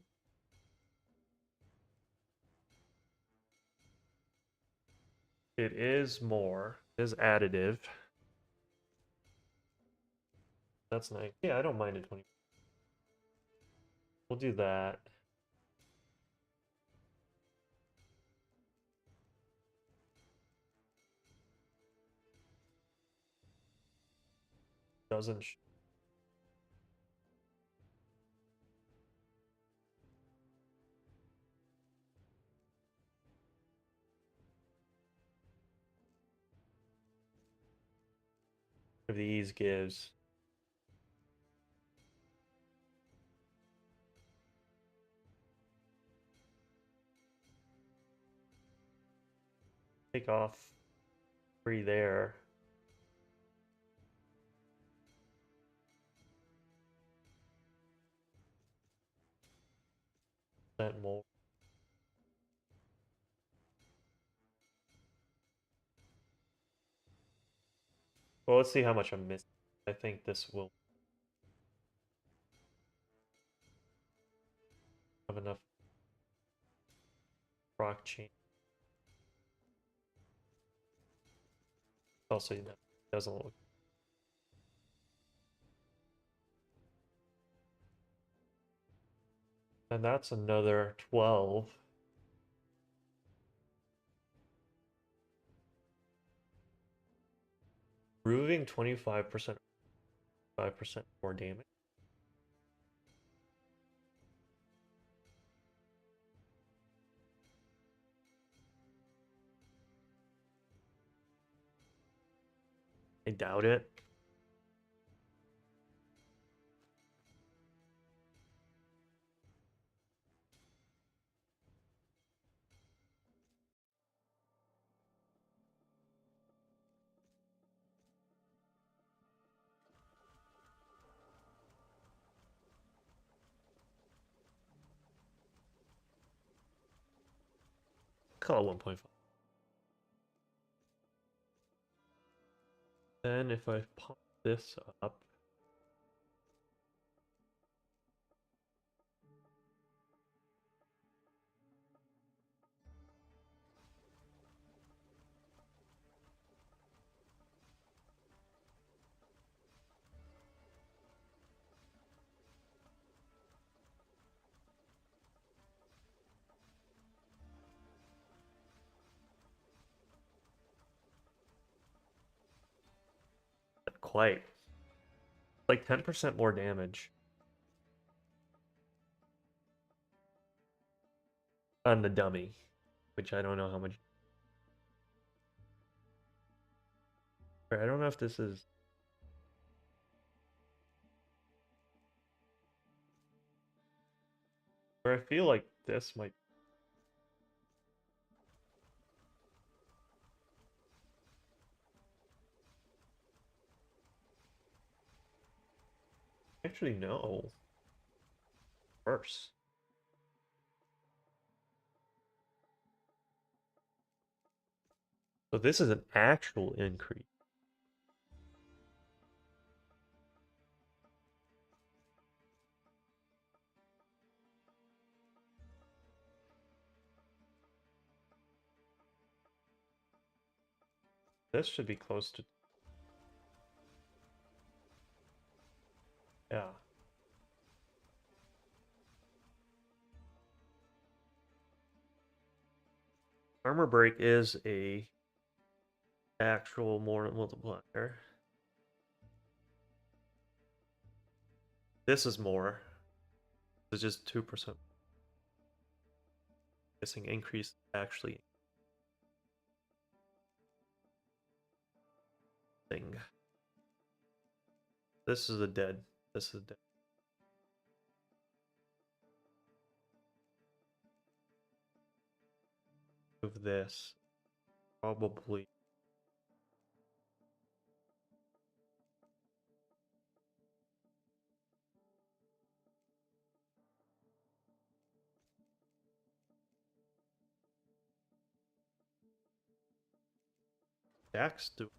It is more. It is additive. That's nice. Yeah, I don't mind a 20. We'll do that. Doesn't. Of these gives. Take off 3 there. That more. Well, let's see how much I'm missing. I think this will have enough proc chain. Also, you know, doesn't look. And that's another 12. Proving 25%, 5% more damage. I doubt it. call it 1.5. Then if I pop this up, not quite. Like 10% more damage on the dummy, which I don't know how much. I don't know if this is. Or I feel like this might. Actually, no. Worse. So this is an actual increase. This should be close to. Yeah. Armor break is a actual more multiplier. This is more. It's just 2%. Missing increase actually thing. This is a dead. This is dead. Of this. Probably. Dax do.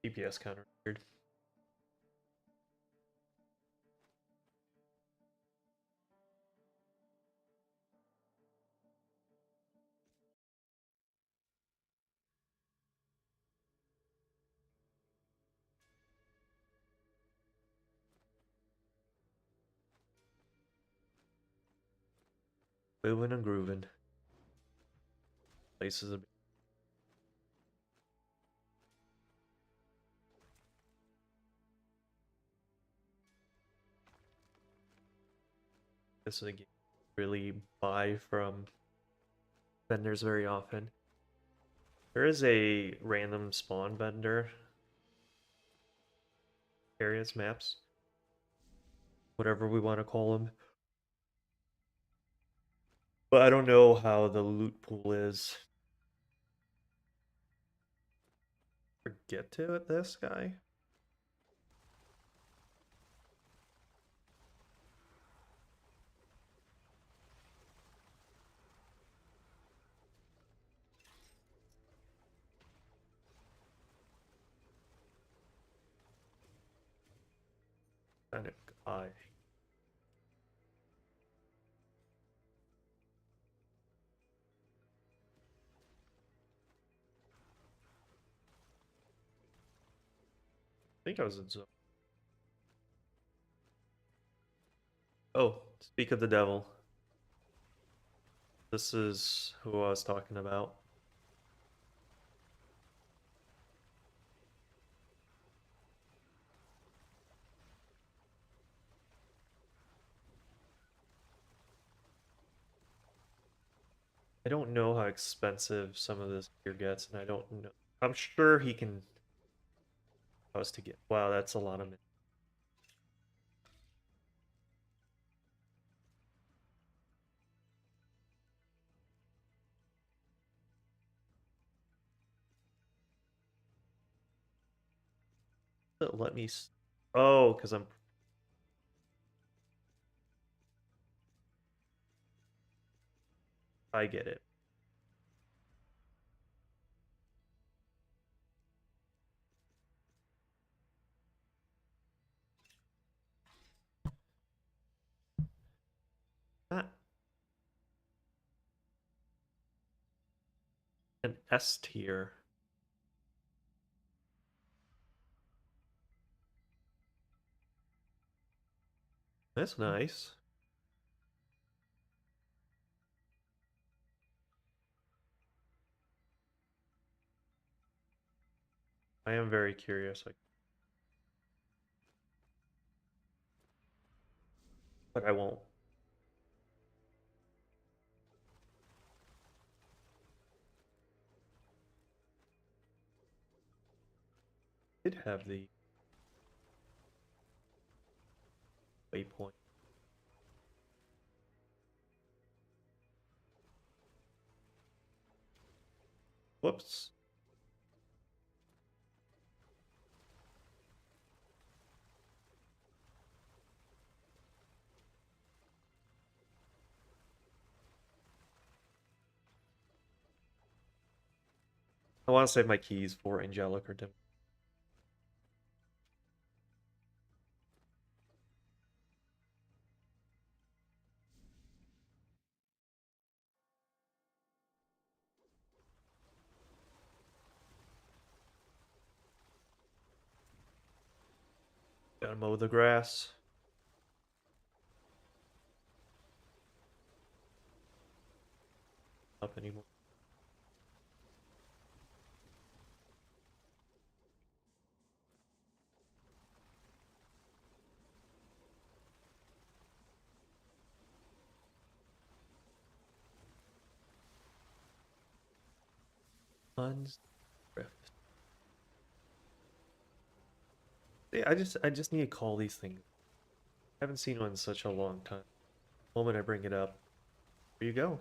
DPS counter. Weird. Moving and grooving. Places a. This is a game really buy from vendors very often. There is a random spawn vendor. Areas, maps. Whatever we want to call them. But I don't know how the loot pool is. Forget to it, this guy. Kind of guy. I think I was in zone. Oh, speak of the devil. This is who I was talking about. I don't know how expensive some of this gear gets, and I don't know. I'm sure he can. I was to get. Wow, that's a lot of. Let me. Oh, because I'm. I get it. Not an S tier. That's nice. I am very curious, but I won't. Did have the waypoint. Whoops. I want to save my keys for angelic or dim. Gotta mow the grass. Up anymore. Unsrift. Yeah, I just need to call these things. I haven't seen one in such a long time. The moment I bring it up, here you go.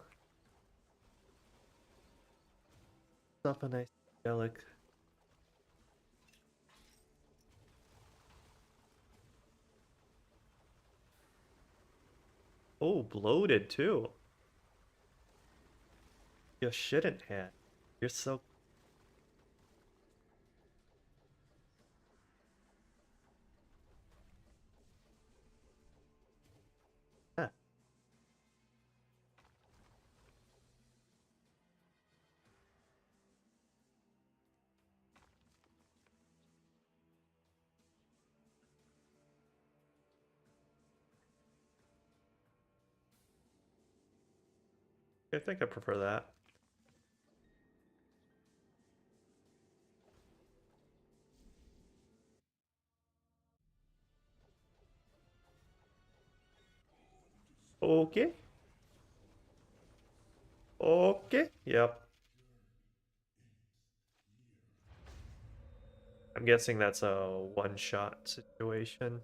Stuff a nice angelic. Oh, bloated too. You shouldn't have. You're so. Ah, I think I prefer that. Okay. Okay. Yep. I'm guessing that's a one-shot situation.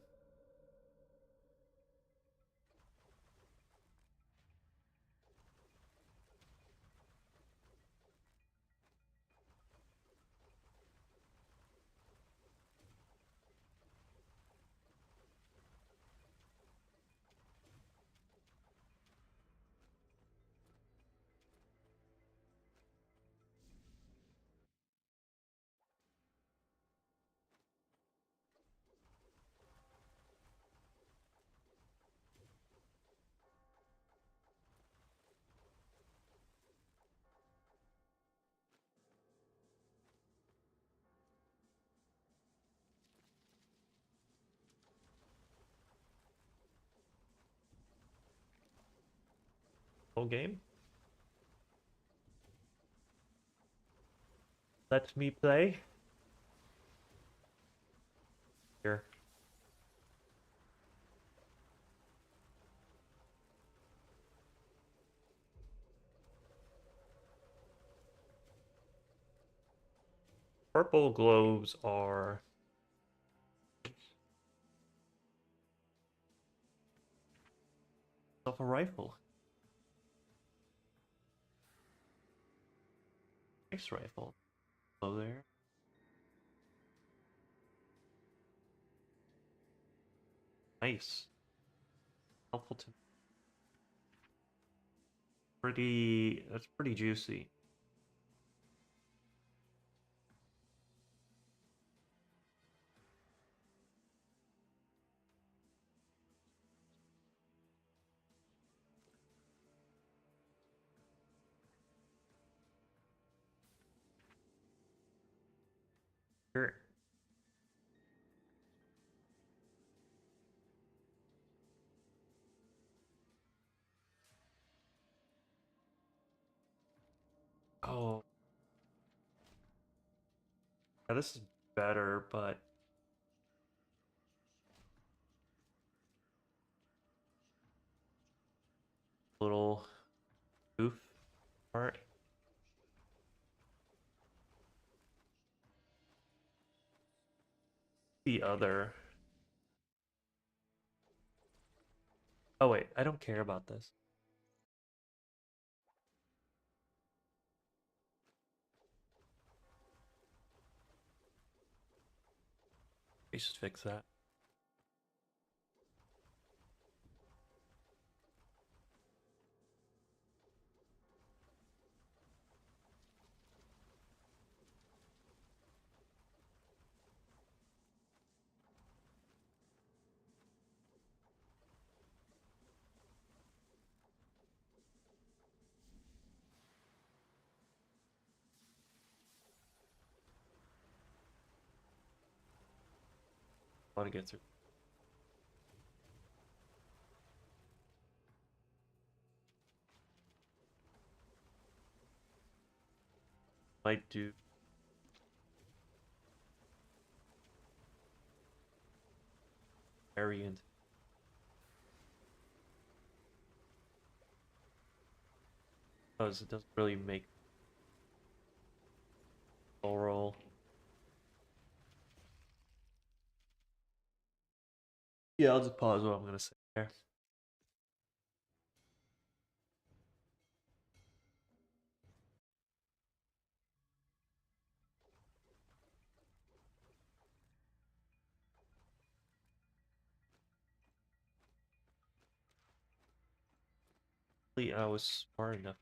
Whole game. Let me play. Here. Purple globes are of a rifle. Nice rifle. Hello there. Nice. Helpful to pretty that's pretty juicy. Sure. Oh, yeah, this is better, but little oof part. The other. Oh wait, I don't care about this. We should fix that. I want to get through. Might do variant. Because it doesn't really make full roll. Yeah, I'll just pause what I'm gonna say there. I was smart enough.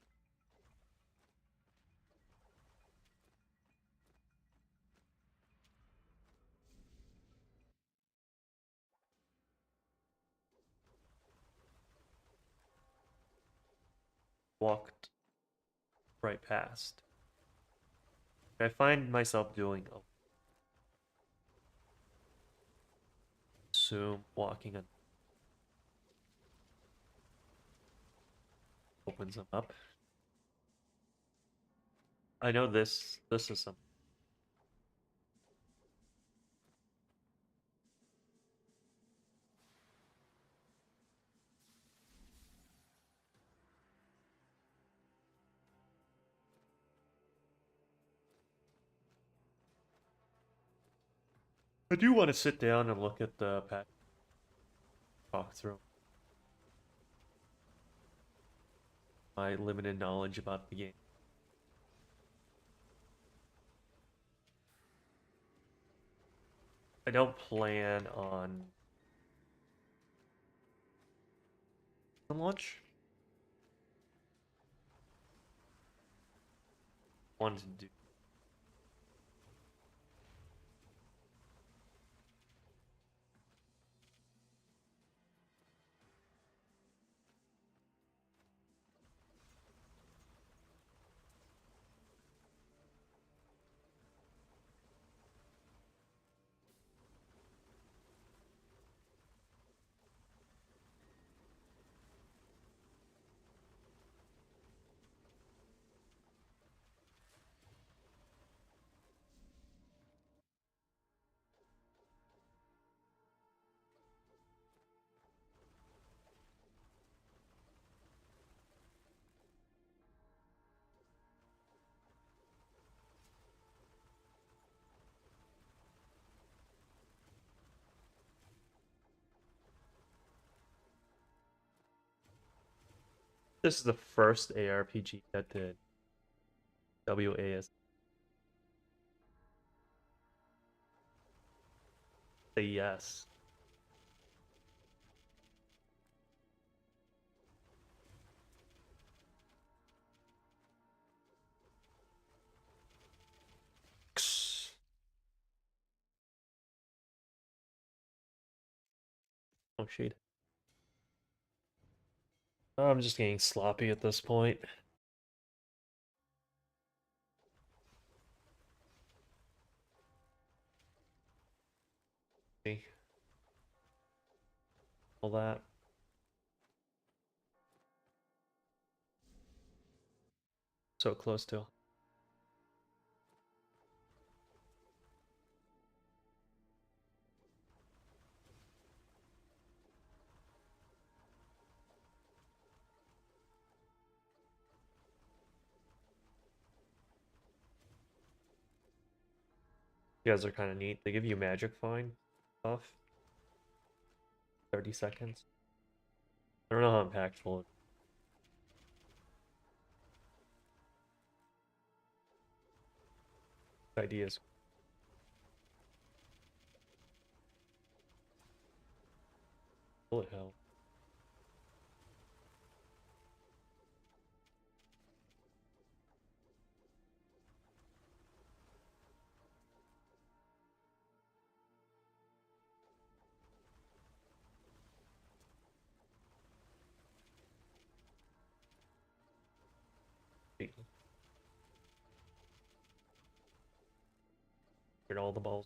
Walked right past. I find myself doing a assume walking and opens them up. I know this is something. I do want to sit down and look at the patch talk through my limited knowledge about the game. I don't plan on launch. Wanted to do This is the first ARPG that did WAS. Say yes. Oh shit. I'm just getting sloppy at this point. See? All that. So close to. You guys are kind of neat. They give you magic find stuff. 30 seconds. I don't know how impactful the idea is. Bullet hell. Get all the balls.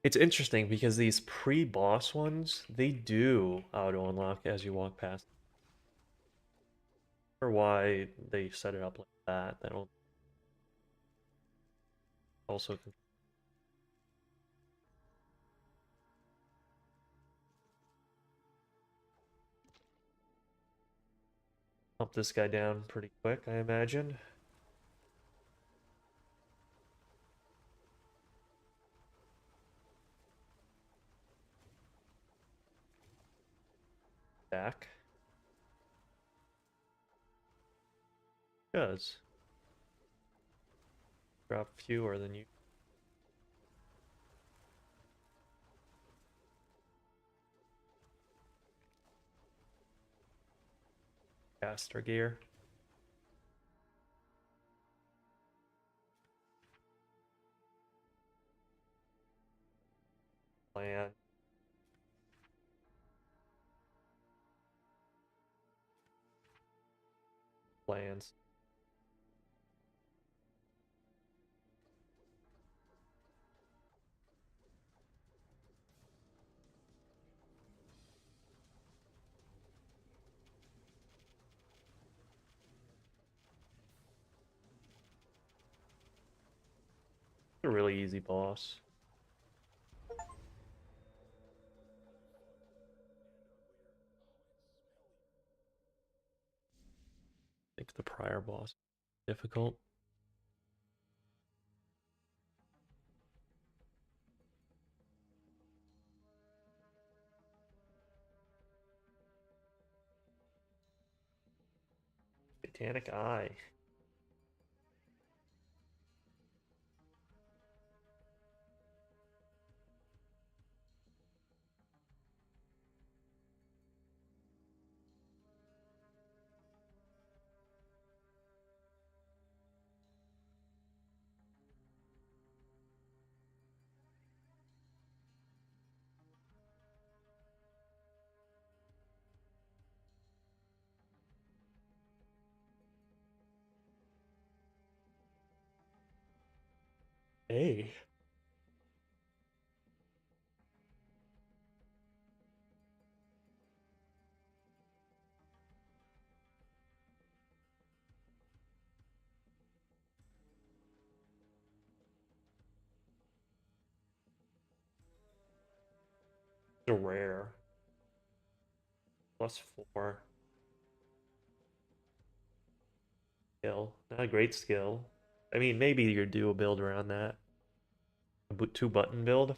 It's interesting because these pre-boss ones, they do auto-unlock as you walk past. Or why they set it up like that. That don't also pump this guy down pretty quick, I imagine. Back. Does. Drop fewer than you. Caster gear. Plan. Plans. A really easy boss. I think the prior boss difficult. Satanic Eye. Hey. The rare. +4. skill. Not a great skill. I mean, maybe you do a build around that. A two button build.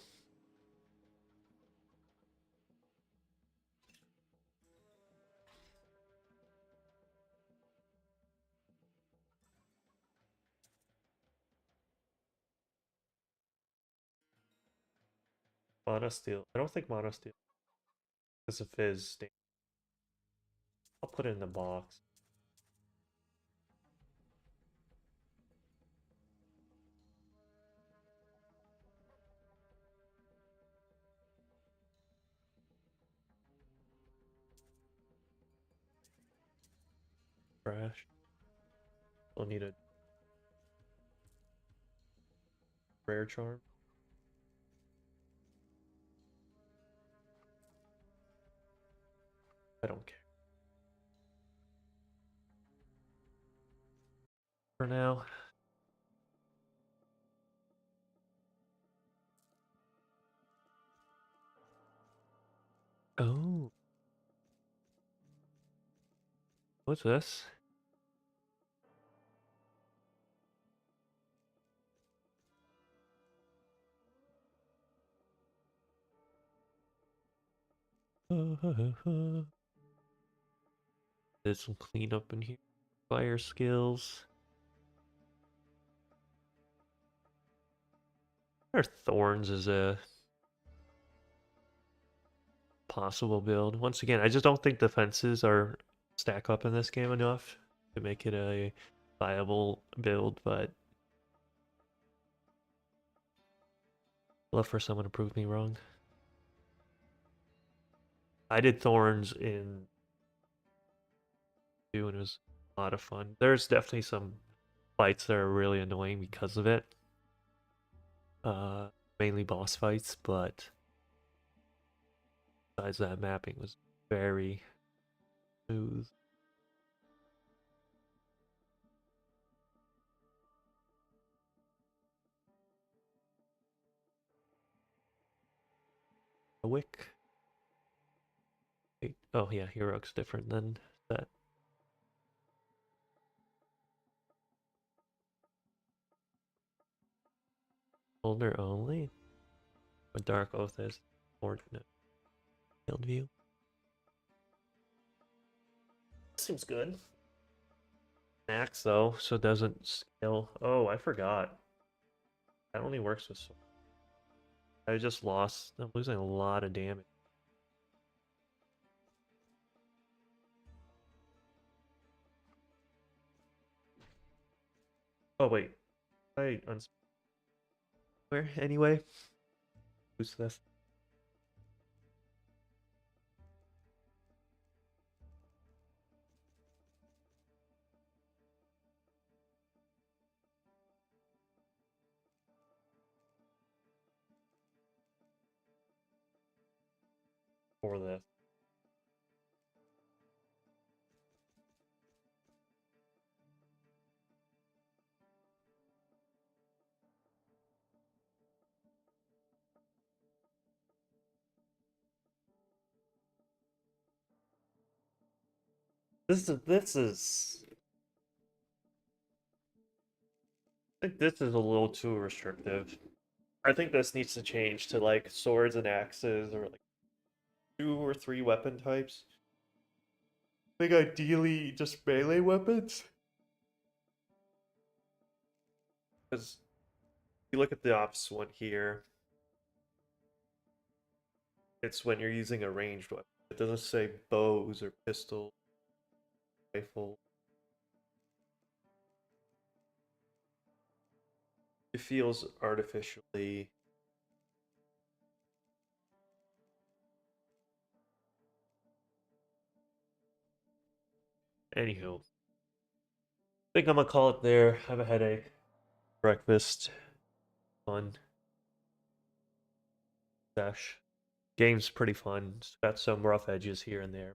Mono steel. I don't think mono steel is a fizz thing. I'll put it in the box. Trash. I'll need a rare charm. I don't care for now. Oh, what's this? There's some cleanup in here. Fire skills. Or thorns is a possible build. Once again, I just don't think defenses are stack up in this game enough to make it a viable build, but love for someone to prove me wrong. I did thorns in 2 and it was a lot of fun. There's definitely some fights that are really annoying because of it. Mainly boss fights, but besides that, mapping was very smooth. A wick. Wait, oh yeah, Heroic's different than that. Older only? A Dark Oath is more field view. Seems good. Axe though, so it doesn't scale. Oh, I forgot. That only works with sword. I just lost. I'm losing a lot of damage. Oh wait, I where anyway? Who's this? For this? This is. I think this is a little too restrictive. I think this needs to change to like swords and axes or like 2 or 3 weapon types. I think ideally just melee weapons. Because you look at the ops one here, it's when you're using a ranged weapon. It doesn't say bows or pistols, rifle. It feels artificially. Anywho, I think I'm gonna call it there. I have a headache. Breakfast. Fun. Sesh. Game's pretty fun. It's got some rough edges here and there.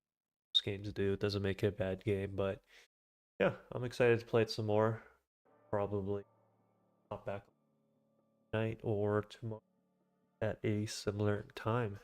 Most games do. It doesn't make it a bad game, but yeah, I'm excited to play it some more. Probably not back tonight or tomorrow at a similar time.